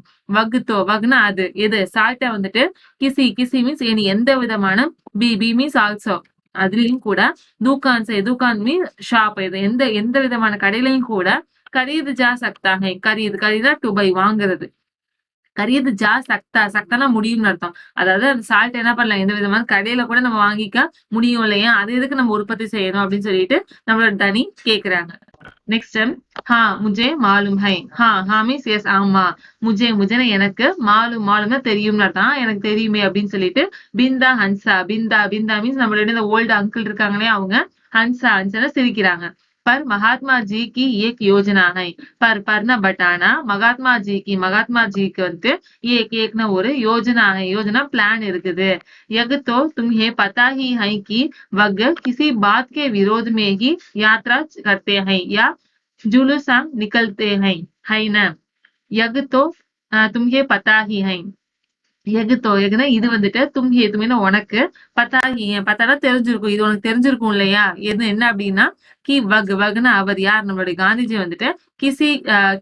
வகுனா அது எது சால்ட்டை வந்துட்டு கிசி மீன்ஸ் எந்த விதமான பி மீன்ஸ் ஆல்சோ அதுலயும் கூட தூக்கான் மீன்ஸ் ஷாப் இது எந்த விதமான கடையிலையும் கூட கரீது ஜா சக்தா ஹை. கரீதுனா டு பை வாங்குறது. கரியது ஜா சக்தானா முடியும்னு அர்த்தம். அதாவது அந்த சால்ட் என்ன பண்ணலாம் எந்த விதமான கடையில கூட நம்ம வாங்கிக்க முடியும் இல்லையா அது எதுக்கு நம்ம உற்பத்தி செய்யணும் அப்படின்னு சொல்லிட்டு நம்மளோட தனி கேக்குறாங்க. நெக்ஸ்ட் ஹா முஜே மாலும் ஹை. ஹா மீன்ஸ் எஸ் ஆமா முஜேனா எனக்கு மாலும்னா தெரியும்னு அர்த்தம் எனக்கு தெரியுமே அப்படின்னு சொல்லிட்டு பிந்தா மீன்ஸ் நம்மளோட இந்த ஓல்டு அங்கிள் இருக்காங்களே அவங்க ஹன்சான சிரிக்கிறாங்க. पर महात्मा जी की एक योजना है. பர்னா பட்டானா மகாத்மா ஜிக்கு வந்து ஏக்னா ஒரு யோஜனா பிளான் இருக்குது. यह तो तुम्हें पता ही है कि वह किसी बात के विरोध में ही यात्रा करते हैं या जुलूस निकलते हैं है ना. यह तो तुम्हें पता ही है. எகுனா இது வந்துட்டு தும்னா உனக்கு பத்தானா தெரிஞ்சிருக்கும் இது உனக்கு தெரிஞ்சிருக்கும் இல்லையா என்ன அப்படின்னா கி வக்னா அவர் யார் நம்மளுடைய காந்திஜி வந்துட்டு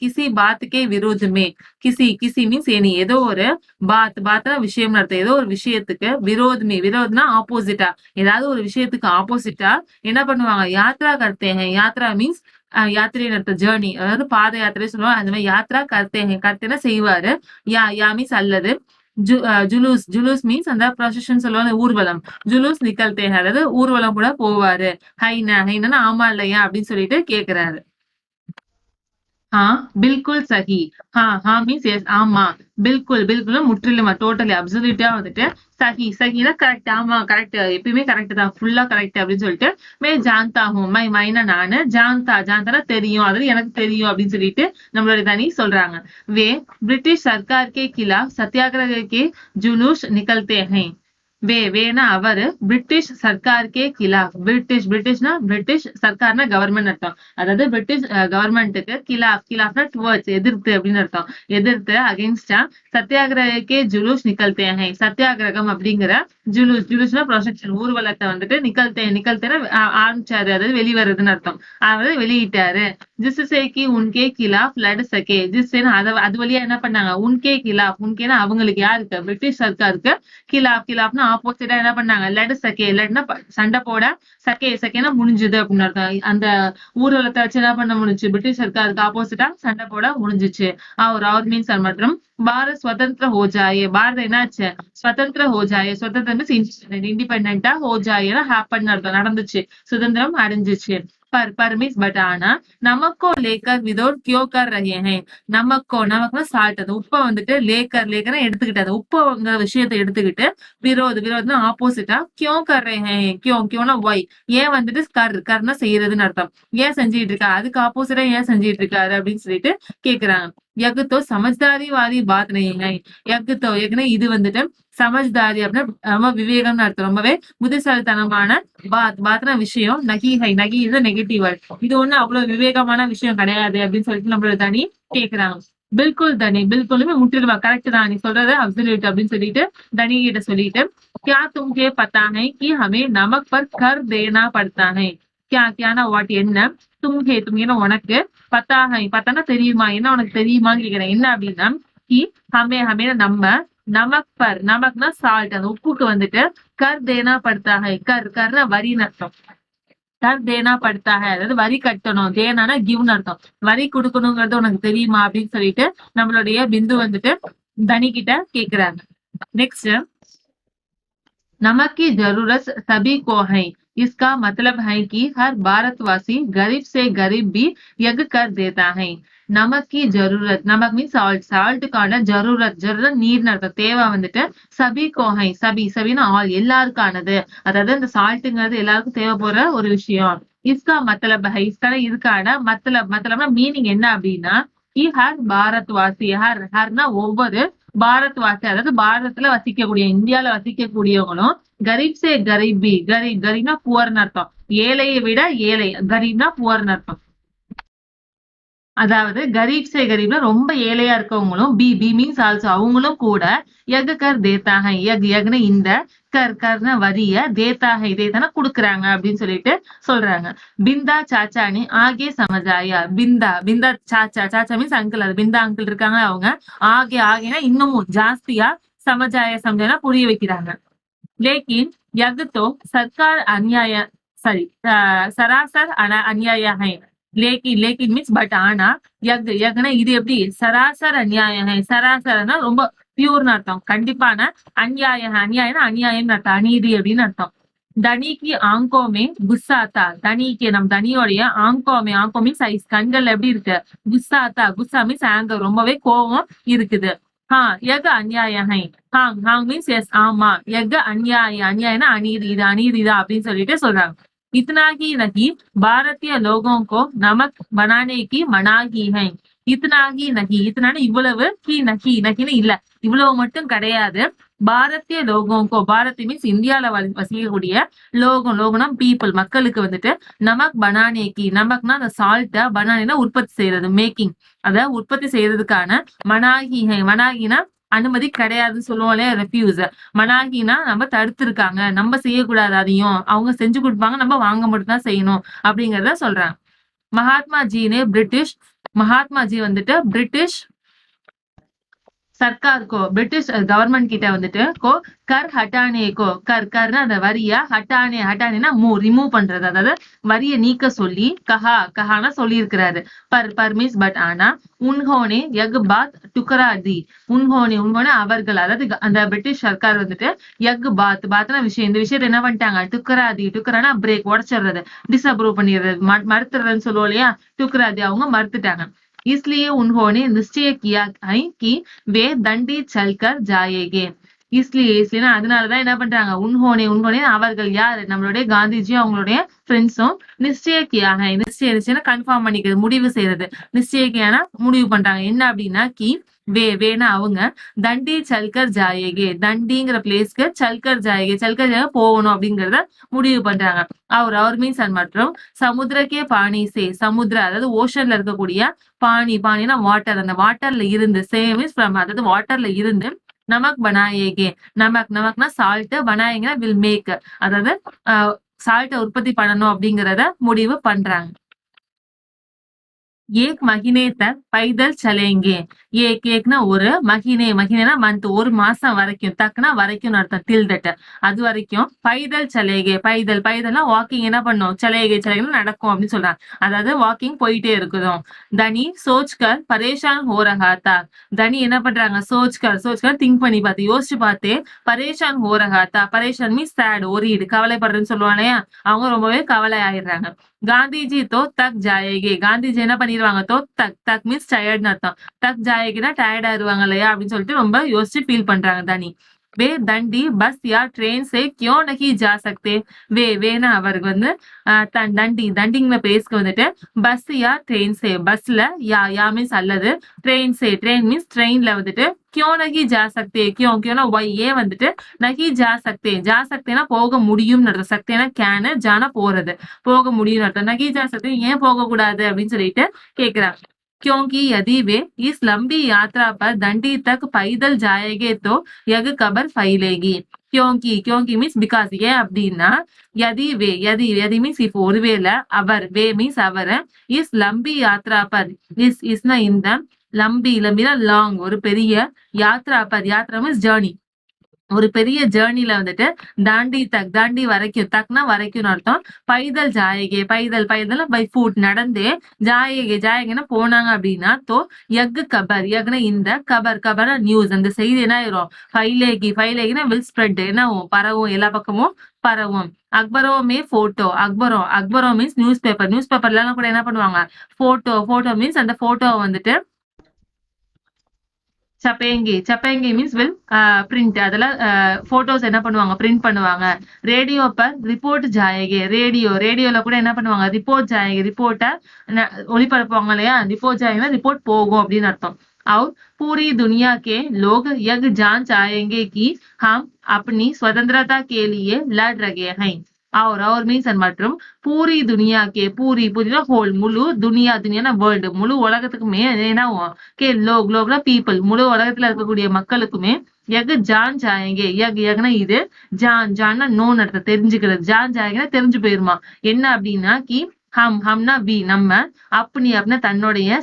கிசி பாத்துக்கே விரோதமே கிசி மீன்ஸ் ஏதோ ஒரு பாத்னா விஷயம் நடத்த ஏதோ ஒரு விஷயத்துக்கு விரோதம்னா ஆப்போசிட்டா ஏதாவது ஒரு விஷயத்துக்கு ஆப்போசிட்டா என்ன பண்ணுவாங்க யாத்ரா கர்த்தேங்க. யாத்ரா மீன்ஸ் யாத்திரை நடத்த ஜேர்னி அதாவது பாத யாத்திரை சொல்லுவாங்க அந்த மாதிரி யாத்ரா கர்த்தேனா செய்வாரு. யா மீன்ஸ் அல்லது ஜுலூஸ் மீன்ஸ் அந்த ப்ரொசஷன் சொல்லுவாங்க ஊர்வலம் ஜுலூஸ் நிக்கல்தே அதாவது ஊர்வலம் கூட போவாரு. ஹைனா ஆமா இல்லையா அப்படின்னு சொல்லிட்டு கேக்குறாரு. பில்குல் சஹி. மீன்ஸ் எஸ் ஆமா பில்குல் முற்றிலுமா டோட்டலி அப்சல்யூட்டா வந்துட்டு சஹினா கரெக்ட் ஆமா கரெக்ட் எப்பயுமே கரெக்ட் தான் ஃபுல்லா கரெக்ட் அப்படின்னு சொல்லிட்டு மே ஜான்தா ஹூ மைனா நானு ஜான்தானா தெரியும் அதாவது எனக்கு தெரியும் அப்படின்னு சொல்லிட்டு நம்மளோட தனி சொல்றாங்க. வே பிரிட்டிஷ் சர்க்கார் கே கிலாஃப் சத்தியாகிரக கே ஜுலூஸ் நிகல்தே ஹை. வேனா அவரு பிரிட்டிஷ் சர்க்கார்க்கே கிலாஃப் பிரிட்டிஷ்னா பிரிட்டிஷ் சர்க்கார்னா கவர்மெண்ட் அர்த்தம். அதாவது பிரிட்டிஷ் கவர்மெண்ட்டுக்கு கிலாஃப்னா டுவர்ட்ஸ் எதிர்த்து அப்படின்னு அர்த்தம். எதிர்த்து அகேன்ஸ்டா சத்தியாகிரகே ஜுலூஸ் நிகழ்த்தே ஹை. சத்தியாகிரகம் அப்படிங்கிற ஜுலூஸ்னா ப்ரொசெக்ஷன் ஊர்வலத்தை வந்துட்டு நிகழ்த்தேன ஆரம்பிச்சாரு அதாவது வெளிவருதுன்னு அர்த்தம். அதாவது வெளியிட்டாரு. ஜிஸ்ஸேக்கி உன்கே கிலாஃப் லட் சகே ஜிஸ்ஸேன்னு அது வழியா என்ன பண்ணாங்க உன்கே கிலாஃப் உன்கேனா அவங்களுக்கு யாருக்கு பிரிட்டிஷ் சர்க்காருக்கு கிலாஃப்னா ஆப்போசிட்டா என்ன பண்ணாங்க, லடு சகே, லடுனா சண்டை போட, சகே சகேனா முடிஞ்சது அப்படின்னு அர்த்தம். அந்த ஊர்வலத்தை வச்சு என்ன பண்ண முடிஞ்சு, பிரிட்டிஷ் சர்க்காருக்கு ஆப்போசிட்டா சண்டை போட முடிஞ்சிச்சு. और மீன்ஸ் மற்றும் பாரத் स्वतंत्र हो जाए, பாரதம் என்னாச்சு, स्वतंत्र हो जाए, स्वतंत्र மீன்ஸ் இண்டிபெண்டா, हो जाए ஹேப்பன் அர்த்தம், நடந்துச்சு, சுதந்திரம் அடைஞ்சிச்சு. पर மீன்ஸ் பட் ஆனா, நமக்கோ लेकर विरोध क्यों कर रहे हैं, நமக்கோ நமக்குன்னா சால்ட், அது உப்பை வந்துட்டு லேக்கர் லேக்கர் எடுத்துக்கிட்டு, அது உப்புங்கிற விஷயத்தை எடுத்துக்கிட்டு விரோத்னா ஆப்போசிட்டா, क्यों कर रहे हैं, क्योंனா ஒய், ஏன் வந்துட்டு கர்னா செய்யறதுன்னு அர்த்தம், ஏன் செஞ்சுட்டு இருக்கா, அதுக்கு ஆப்போசிட்டா ஏன் செஞ்சுட்டு இருக்காரு அப்படின்னு சொல்லிட்டு கேக்குறாங்க. யகுத்தோ சமஜ்தாரி வாரி பாத் நஹி ஹை, யகுத்தோ யகுனா இது வந்துட்டு, சமஜ்தாரி அப்படின்னா ரொம்ப விவேகம்னு அர்த்தம், ரொம்பவே புத்திசாலித்தனமான, பாத்னா விஷயம், நகி ஹை, நகி இது நெகட்டிவ் வேர்ட், இது ஒண்ணு அவ்வளவு விவேகமான விஷயம் கிடையாது அப்படின்னு சொல்லிட்டு நம்மளோட தனி கேக்குறாங்க. பில்குல் தனி, பில்குலுமே முற்றிலுமா கரெக்ட் தான், நீ சொல்றது அப்சல்யூட் அப்படின்னு சொல்லிட்டு தனி கிட்ட சொல்லிட்டு, क्या तुमको पता है कि हमें नमक पर कर देना पड़ता है, क्या வாட் என்ன, தும்கேனா உனக்கு, பத்தானா தெரியுமா, என்ன உனக்கு தெரியுமான்னு கேக்குறேன். என்ன அப்படின்னா, கி ஹமே நம்ம, நமக் பர், நமக்னா சால்ட், அந்த உப்புக்கு வந்துட்டு கர் தேனா படுத்தா ஹை, கர்னா வரின்னு அர்த்தம், கர் தேனா படுத்தா ஹை அதாவது வரி கட்டணும், தேனானா கிவ்னு அர்த்தம், வரி கொடுக்கணுங்கிறது உனக்கு தெரியுமா அப்படின்னு சொல்லிட்டு நம்மளுடைய பிந்து வந்துட்டு தனி கிட்ட கேக்குறாங்க. नेक्स्ट, नमक की जरूरत सभी को है, इसका मतलब है कि हर भारतवासी गरीब से गरीब भी यज्ञ कर देता है. நமக் கி ஜரூரத், நமக் மீன் சால்ட், சால்ட்டுக்கான ஜரூரத் நீர் அர்த்தம், தேவை வந்துட்டு சபி கோஹை, சபினா ஆல், எல்லாருக்கானது, அதாவது இந்த சால்ட்டுங்கிறது எல்லாருக்கும் தேவைப்படுற ஒரு விஷயம். இஸ்கா மத்தலப் ஹை, இஸ்கான இதுக்கான மத்தலப்னா மீனிங் என்ன அப்படின்னா, ஹர் பாரத் வாசி, ஹர்னா ஒவ்வொரு, பாரத் வாசி அதாவது பாரதத்துல வசிக்கக்கூடிய, இந்தியால வசிக்கக்கூடியவங்களும், கரீப் சே கரீபி, கரீப்னா புவர்னு அர்த்தம், ஏழையை விட ஏழை, கரீப்னா புவர்னு அர்த்தம், அதாவது கரீப் சே கரீப்னா ரொம்ப ஏழையா இருக்கவங்களும், பி மீன்ஸ் ஆல்சோ அவங்களும் கூட, கர் தேத்தாக, யக்னா இந்த, கர்னா வரிய, தேத்தானா குடுக்குறாங்க அப்படின்னு சொல்லிட்டு சொல்றாங்க. பிந்தா சாச்சானி ஆகே சமஜாயா, பிந்தா சாச்சா மீன்ஸ் அங்கிள், அது பிந்தா அங்கிள் இருக்காங்க அவங்க, ஆகேனா இன்னமும் ஜாஸ்தியா, சமஜாயா புரிய வைக்கிறாங்க. लेकिन यज्ञ तो सरकार अन्याय, सॉरी सरासर अन्याय है, लेकिन मीन्स பட் ஆனா, யக்னா இது எப்படி, சராசர் அநியாயம், சராசரனா ரொம்ப பியூர்னு அர்த்தம், கண்டிப்பான, அநியாயம் அநியாயம் அர்த்தம், அநீதி அப்படின்னு அர்த்தம். தனிக்கு ஆங்கோமே குஸ்ஸாத்தா, தனிக்கு நம் தனியோடைய ஆங்கோமே மீன்ஸ் ஐஸ், கண்கள் எப்படி இருக்கு, குஸ்ஸா மீன்ஸ் ஆங்கர், ரொம்பவே கோபம் இருக்குது. यज्ञ अन्याय है, हांग मीन्स यस ஆமா, यज्ञ अन्यायना अनीति, இது अनीतिதான் அப்படின்னு சொல்லிட்டு சொல்றாங்க. इतना ही नहीं, भारतीय लोगों को नमक बनाने की मनाही है, इतना ही नहीं, इतना இவ்வளவு, கி நகின்னு இல்ல, இவ்வளவு மட்டும் கிடையாது, பாரதிய லோகோங்கோ, பாரத் மீன்ஸ் இந்தியால வசிக்கக்கூடிய, லோகம்னா பீப்புள், மக்களுக்கு வந்துட்டு, நமக் பனானேக்கி, நமக்னா அந்த சால்ட்ட, பனானேனா உற்பத்தி செய்யறது, மேக்கிங், அத உற்பத்தி செய்யறதுக்கான, மனாகினா அனுமதி கிடையாதுன்னு சொல்லுவோம்ல, ரெஃப்யூஸ், மனாகினா நம்ம தடுத்திருக்காங்க, நம்ம செய்யக்கூடாது, அதையும் அவங்க செஞ்சு கொடுப்பாங்க, நம்ம வாங்க மட்டும் தான் செய்யணும் அப்படிங்கறத சொல்றாங்க. மகாத்மா ஜி வந்துட்டு பிரிட்டிஷ் सरकार को, ब्रिटिश गवर्नमेंट கிட்ட வந்துட்டு கர் ஹட்டானே கர்னா அந்த வரியா, ஹட்டானேனா ரிமூவ் பண்றது, அதாவது வரியை நீக்க சொல்லி, கஹானா சொல்லி இருக்கிறாரு. பர் மீன்ஸ் பட் ஆனா, உன்ஹோனே யக் பாத் டுக்கரா தி, உன்ஹோனே அவர்கள், அதாவது அந்த பிரிட்டிஷ் சர்க்கார் வந்துட்டு, யக் பாத்னா விஷயம், இந்த விஷயத்தை என்ன பண்ணிட்டாங்க, டுக்கரானா பிரேக், உடைச்சிடுறது, டிஸ்அப்ரூவ் பண்ணிடுறது, மறுத்துறதுன்னு சொல்லுவோம் இல்லையா, டுக்கராதி அவங்க மறுத்துட்டாங்க. इसलिए उन्होंने निश्चय किया है कि वे दंडी चलकर जाएंगे, इसलिए அதனாலதான் என்ன பண்றாங்க, உன்ஹோனே அவர்கள் யாரு, நம்மளுடைய காந்திஜி அவங்களுடைய ஃப்ரெண்ட்ஸும், நிச்சயக்கியாக, நிச்சயம் கன்ஃபார்ம் பண்ணிக்கிறது, முடிவு செய்யறது, நிச்சயக்கியான முடிவு பண்றாங்க, என்ன அப்படின்னா, கி வேணா அவங்க, தண்டி சல்கர் ஜாயேகே, தண்டிங்கிற பிளேஸ்க்கு சல்கர் ஜாயேகே போகணும் அப்படிங்கறத முடிவு பண்றாங்க. அவர் மீன்ஸ் மற்றும் சமுத்திரக்கே பாணிசே, சமுத்திர அதாவது ஓஷன்ல இருக்கக்கூடிய, பாணினா வாட்டர், அந்த வாட்டர்ல இருந்து, சேம் மீன்ஸ் ஃப்ரம், அதாவது வாட்டர்ல இருந்து, நமக் பனாயேகே, நமக்னா சால்ட், பனாயேகனா வில் மேக், அதாவது சால்ட்டை உற்பத்தி பண்ணணும் அப்படிங்கறத முடிவு பண்றாங்க. एक महीने तक पैदल चलेंगे. ஏக்னா ஒரு மகினேனா மந்த் ஒரு மாசம் வரைக்கும் தக்னா வரைக்கும் அர்த்தம் டில் தட் அது வரைக்கும் பைதல் சலேகே பைதல்னா வாக்கிங் என்ன பண்ணும் சலேகே நடக்கும் அப்படின்னு சொல்றாங்க அதாவது வாக்கிங் போயிட்டே இருக்குதும் தனி சோச்கர் பரேஷான் ஹோ ரஹா தா தனி என்ன பண்றாங்க சோச்கர் திங்க் பண்ணி பார்த்து யோசிச்சு பார்த்தே பரேஷான் ஹோ ரஹா தா பரேஷான் மீன்ஸ் சேட் ஒரீடு கவலைப்படுறேன்னு சொல்லுவாங்க அவங்க ரொம்பவே கவலை ஆயிடுறாங்க காந்திஜி தோ தக் ஜாயேகே காந்திஜி என்ன பண்ணிடுவாங்க தோ தக் மீன்ஸ் டயர்ட்னு அர்த்தம் தக் ஜாயேகினா டயர்ட் ஆயிருவாங்க இல்லையா அப்படின்னு சொல்லிட்டு ரொம்ப யோசிச்சு ஃபீல் பண்றாங்க தனி வே தண்டி பஸ் யா ட்ரெயின் சே கியோ நகி ஜா சக்தே வேனா அவருக்கு வந்து தண்டிங்கிற பேஸ்க்கு வந்துட்டு பஸ் யா ட்ரெயின் சே பஸ்ல யா மீன்ஸ் அல்லது ட்ரெயின் மீன்ஸ் ட்ரெயின்ல வந்துட்டு கியோ நகி ஜா சக்தே கியோனா ஒய் ஏன் வந்துட்டு நகி ஜா சக்தேனா போக முடியும் சக்தேனா கேனு ஜானா போறது போக முடியும் அர்த்தம் நகி ஜா சக்தே ஏன் போக கூடாது அப்படின்னு சொல்லிட்டு கேக்குறாங்க क्योंकि यदि वे इस लंबी यात्रा पर दंडी तक पैदल जाएंगे तो यह खबर फैलेगी क्योंकि मीन्स बिकॉज ஏன் அப்படின்னா यदि मीन्स இப்போ ஒருவேளை அவர் வே மீன்ஸ் அவர் இஸ் லம்பி யாத்ரா பர் இஸ்னா இந்த லம்பினா லாங் ஒரு பெரிய யாத்ரா மீன்ஸ் ஜேர்னி ஒரு பெரிய ஜேர்னில வந்துட்டு தாண்டி வரைக்கும் தக்னா வரைக்கும் அர்த்தம் பைதல் பைதல் பை ஃபுட் நடந்தே ஜாயகேனா போனாங்க அப்படின்னா தோ யக்னா இந்த கபர் நியூஸ் அந்த செய்தி என்ன ஆயிரும் ஃபைலேகினா வில் ஸ்ப்ரெட் என்ன பரவும் எல்லா பக்கமும் பரவும் அக்பரோமே அக்பரோ மீன்ஸ் நியூஸ் பேப்பர்ல கூட என்ன பண்ணுவாங்க போட்டோ மீன்ஸ் அந்த போட்டோவை வந்துட்டு சப்பேங்கி மீன்ஸ் வில் பிரிண்ட் அதெல்லாம் போட்டோஸ் என்ன பண்ணுவாங்க பிரிண்ட் பண்ணுவாங்க ரேடியோ பர் ரிப்போர்ட் ஜாயகே ரேடியோல கூட என்ன பண்ணுவாங்க ரிப்போர்ட்டை ஒளிபரப்புவாங்க இல்லையா ரிப்போர்ட் ஜாயகனா ரிப்போர்ட் போகும் அப்படின்னு அர்த்தம் और पूरी दुनिया के लोग यह जान चाहेंगे कि हम अपनी स्वतंत्रता के लिए लड़ रहे हैं और மீன்ஸ் மற்றும் பூரி துனியாக்கே பூரினா ஹோல் முழு துனியானா வேர்ல்டு முழு உலகத்துக்குமே என்ன கே குளோப்ல பீப்புள் முழு உலகத்துல இருக்கக்கூடிய மக்களுக்குமே எகு ஜான் ஜாயங்க யக்னா இது ஜான்னா நோன் அர்த்தம் தெரிஞ்சுக்கிறது ஜான் ஜாயங்கன்னா தெரிஞ்சு போயிருமா என்ன அப்படின்னா கி ஹம்னா வி நம்ம அப்படின்னா தன்னுடைய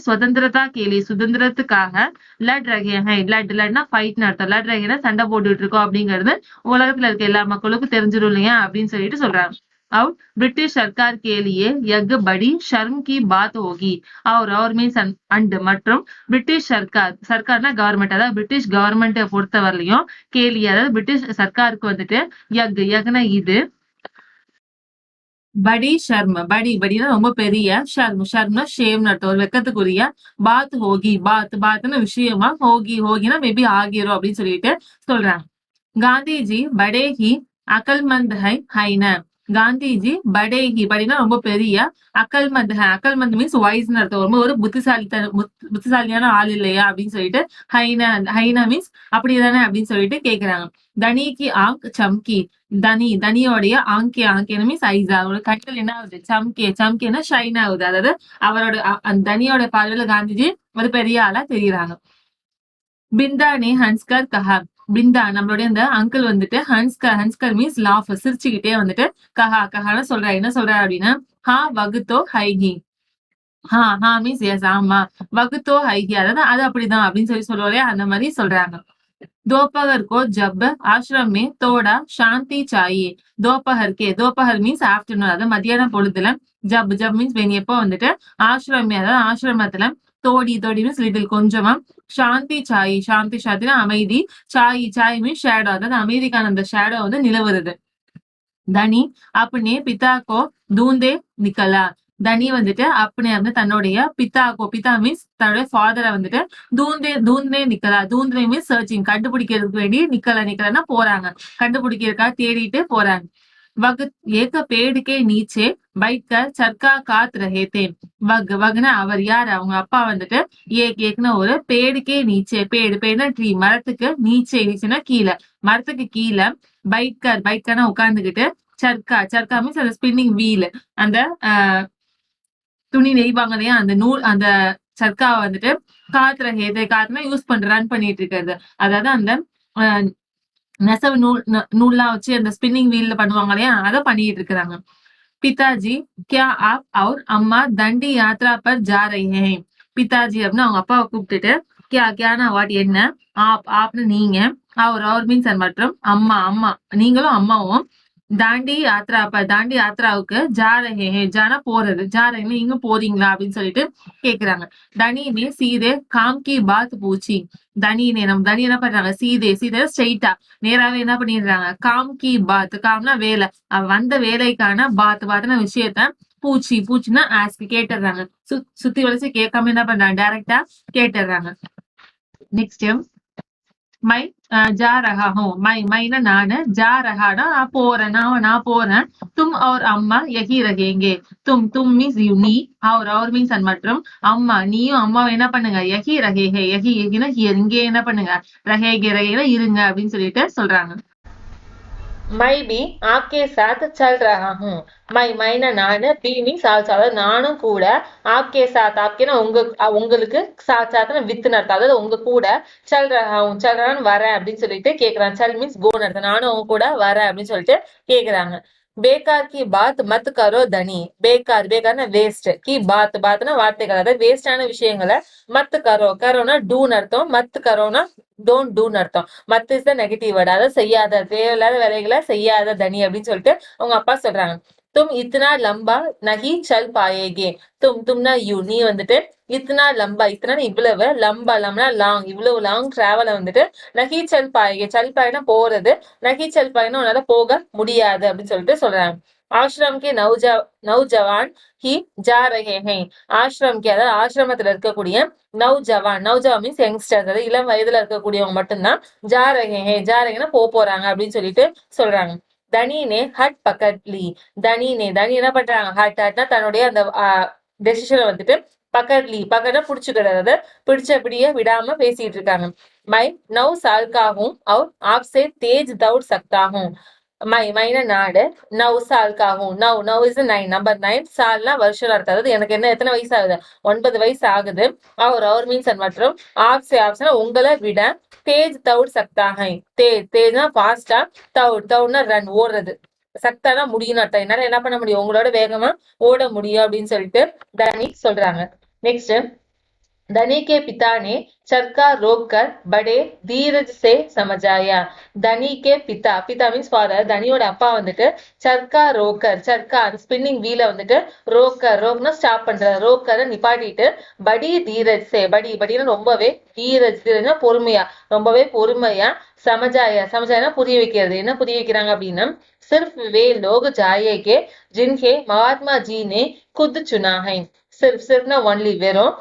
சுதந்திரத்துக்காக லட்னா ஃபைட்னு அர்த்தம் லட் ரகேனா சண்டை போட்டுட்டு இருக்கோம் அப்படிங்கிறது உலகத்துல இருக்க எல்லா மக்களுக்கும் தெரிஞ்சிடும் இல்லையா அப்படின்னு சொல்லிட்டு சொல்றாங்க और ब्रिटिश सरकार के लिए यह बड़ी शर्म की बात होगी और மீன்ஸ் அண்ட் மற்றும் பிரிட்டிஷ் சர்க்கார்னா கவர்மெண்ட் அதாவது பிரிட்டிஷ் கவர்மெண்ட்டை பொறுத்தவரையிலையும் கேலி அதாவது பிரிட்டிஷ் சர்க்காருக்கு வந்துட்டு யக்னா இது படி படினா ரொம்ப பெரிய ஷர்ம்னா ஷேம்னு அர்த்தம் ஒரு வெக்கத்துக்குரிய பாத்னா விஷயமா ஹோகினா மேபி ஆகிரும் அப்படின்னு சொல்லிட்டு சொல்றாங்க காந்திஜி படேஹி அகல்மந்த் ஹைன காந்திஜி படினா ரொம்ப பெரிய அகல்மந்த் மீன்ஸ் வாய்ஸ்னு அர்த்தம் ரொம்ப ஒரு புத்திசாலியான ஆள் இல்லையா அப்படின்னு சொல்லிட்டு ஹைனா மீன்ஸ் அப்படிதானே அப்படின்னு சொல்லிட்டு கேக்குறாங்க தனிக்கு ஆங்க் சம்கி தனியோடைய ஆங்கே மீன்ஸ் ஐஸ் அவரோட கண்கள் என்ன ஆகுது சம்கேனா ஷைன் ஆகுது அதாவது அவரோட அந்த தனியோட பார்வையில காந்திஜி ஒரு பெரிய ஆளா தெரியுறாங்க பிந்தானே ஹன்ஸ்கர் கஹா பிந்தா நம்மளுடைய அந்த அங்கிள் வந்துட்டு ஹன்ஸ்கர் மீன்ஸ் லாஃப் சிரிச்சுக்கிட்டே வந்துட்டு கஹான்னு சொல்றாரு என்ன சொல்றாரு அப்படின்னா ஹா வகுத்தோ ஹைகி ஹா மீன்ஸ் எஸ் ஆமா வகுத்தோ ஹைகி அதாவது அது அப்படிதான் அப்படின்னு சொல்லுவாங்க அந்த மாதிரி சொல்றாங்க दोपहर को जब आश्रम में थोड़ा शांति चाहिए दोपहर மீன்ஸ் ஆஃப்டர்நூன் அதாவது மத்தியான பொழுதுல ஜப் மீன்ஸ் எப்போ வந்துட்டு ஆசிரமத்துல தோடி மீன்ஸ் லிட்டில் கொஞ்சமா சாந்தி சாந்தினா அமைதி சாய் மீன்ஸ் ஷேடோ அதாவது அமைதிக்கான அந்த ஷேடோ வந்து நிலவுறது தனி அப்பனே பிதாக்கோ தூந்தே நிக்கலா தனி வந்துட்டு அப்படியே வந்து தன்னுடைய பிதா மீன்ஸ் தன்னுடைய ஃபாதரை வந்துட்டு தூந்தே தூந்தே மீன்ஸ் சர்ச்சிங் கண்டுபிடிக்கிறதுக்கு வேண்டி நிக்கலன்னா போறாங்க கண்டுபிடிக்கிறதுக்காக தேடிட்டு போறாங்க வகுத் ஏக பேடுக்கே நீச்சே வைக்க சர்க்கா காத் ரஹே வக்னா அவர் யார் அவங்க அப்பா வந்துட்டு ஏக்னா ஒரு பேடுக்கே நீச்சே பேடுனா ட்ரீ மரத்துக்கு நீச்சேனா கீழே மரத்துக்கு கீழே பைக்கர்னா உட்கார்ந்துகிட்டு சர்க்கா மீன்ஸ் அந்த ஸ்பின்னிங் வீல் அந்த துணி நெய்வாங்க இல்லையா அந்த நூல் அந்த சர்க்காவை வந்துட்டு காத்துனா யூஸ் ரன் பண்ணிட்டு இருக்கிறது அதாவது அந்த நெசவு நூல்லாம் வச்சு அந்த ஸ்பின்னிங் வீல்ல பண்ணுவாங்க இல்லையா அதை பண்ணிட்டு இருக்கிறாங்க पिताजी क्या आप और अम्मा दंडी यात्रा पर जा रहे हैं पिताजी அப்படின்னா அவங்க அப்பாவை கூப்பிட்டுட்டு கியானா வாட் என்ன ஆப்னு நீங்க அவர் மீன்ஸ் மற்றும் அம்மா அம்மா நீங்களும் அம்மாவும் தாண்டி யாத்ரா தாண்டி யாத்ராவுக்கு ஜா ரஹே ஹே ஜானா போறது ஜா ரஹே நீங்க போறீங்களா அப்படின்னு சொல்லிட்டு கேக்குறாங்க தனி நே சீதே காம் கி பாத் பூச்சி தனி என்ன பண்றாங்க சீதே ஸ்ட்ரெயிட்டா நேராவே என்ன பண்ணிடுறாங்க காம் கி பாத் காம்னா வேலை வந்த வேலைக்கான பாத்துன விஷயத்த பூச்சின்னா ஆஸ்க் கேட்டுடுறாங்க சுத்தி வளைச்சு கேட்காம என்ன பண்றாங்க டைரக்டா கேட்டுடுறாங்க நெக்ஸ்ட் மை जा रहा हूँ மைனா நானு जा रहा நான் போறேன் நான் போறேன் तुम और अम्मा यही रहेंगे तुम மீன்ஸ் நீ और மீன்ஸ் மற்றும் அம்மா நீயும் அம்மாவை என்ன பண்ணுங்க யஹி ரஹே ஹே யஹினா இங்கே என்ன பண்ணுங்க ரஹேனா இருங்க அப்படின்னு சொல்லிட்டு சொல்றாங்க मैं भी आपके साथ चल रहा हूँ மைனா நானு பி மீன்ஸ் ஆல்சோ அதாவது நானும் கூட ஆப்கே சாத் ஆப்கேனா உங்களுக்கு சாத்தான வித்து நடத்த அதாவது உங்க கூட சல்றான்னு வரேன் அப்படின்னு சொல்லிட்டு கேக்குறான் சல் மீன்ஸ் கோ நடத்த நானும் உங்க கூட வரேன் அப்படின்னு சொல்லிட்டு கேக்குறாங்க बेकार की बात मत करो धनी बेकारना वेस्ट की बातனா வார்த்தைகள் அதாவது வேஸ்டான விஷயங்களை மத் கரோனா டூன்னு அர்த்தம் மத் கரோனா டோன்ட் டூன்னு அர்த்தம் மத் இஸ் த நெகட்டிவ் வேர்ட் அதாவது செய்யாத தேவையில்லாத வேலைகளை செய்யாத தனி அப்படின்னு சொல்லிட்டு அவங்க அப்பா சொல்றாங்க தும் இத்தனா லம்பா நகி சல் பாயேகே தும்னா யூ நீ வந்துட்டு இத்தனா லம்பா இத்தனா இவ்வளவு லம்பா லாங் இவ்வளவு லாங் டிராவல வந்துட்டு நகி சல் பாயனா போறது நகி சல் பாயனா உன்னால போக முடியாது அப்படின்னு சொல்லிட்டு சொல்றாங்க ஆசிரம் கே நௌஜவான் ஹி ஜா ரஹே ஹே ஆசிரம் கே அதாவது ஆசிரமத்துல இருக்கக்கூடிய நௌஜவான் மீன்ஸ் யங்ஸ்டர்ஸ் அதாவது இளம் வயதுல இருக்கக்கூடியவங்க மட்டும்தான் ஜா ரஹேனா போறாங்க அப்படின்னு சொல்லிட்டு சொல்றாங்க தனினே ஹட் பக்கட்லி தனி என்ன பண்றாங்க ஹட்னா தன்னுடைய அந்த டெசிஷனை வந்துட்டு பக்கட்னா புடிச்சுக்கிறது பிடிச்சபடியே விடாம பேசிட்டு இருக்காங்க மை 9 साल का हूं और आपसे तेज दौड़ सकता हूं மைனா நாடு 9 साल का हूं 9 is 9 நம்பர் 9 சால்னா வருஷம் அர்த்தம் எனக்கு என்ன எத்தனை வயசு ஆகுது 9 வயசு ஆகுது அவர் மீன்ஸ் மற்றும் ஆப்ஸ்னா உங்களை விட தேஜ் தௌட் சக்தாகை தேஜ்னா ஃபாஸ்டா தௌட்னா ரன் ஓடுறது சக்தானா முடியும் அர்த்தம் என்னால என்ன பண்ண முடியும் உங்களோட வேகமா ஓட முடியும் அப்படின்னு சொல்லிட்டு தனி சொல்றாங்க நெக்ஸ்ட் धनी के पिता ने चरखा रोककर बड़े धीरज से समझाया धनी के पिता மீன்ஸ் ஃபாதர் தனியோட அப்பா வந்துட்டு சர்க்கா ஸ்பின்னிங் வீல வந்துட்டு ரோக்னா ஸ்டாப் பண்ற ரோக்கரை நிப்பாட்டிட்டு படி தீரஜ் சே படினா ரொம்பவே தீரஜ்னா பொறுமையா ரொம்பவே பொறுமையா சமஜாயா புரிய வைக்கிறது என்ன புரிய வைக்கிறாங்க அப்படின்னா सिर्फ वे लोग जाएंगे जिन्हें महात्मा जी ने खुद चुना है சிர்ஃப்னா ஒன்லி வெறும்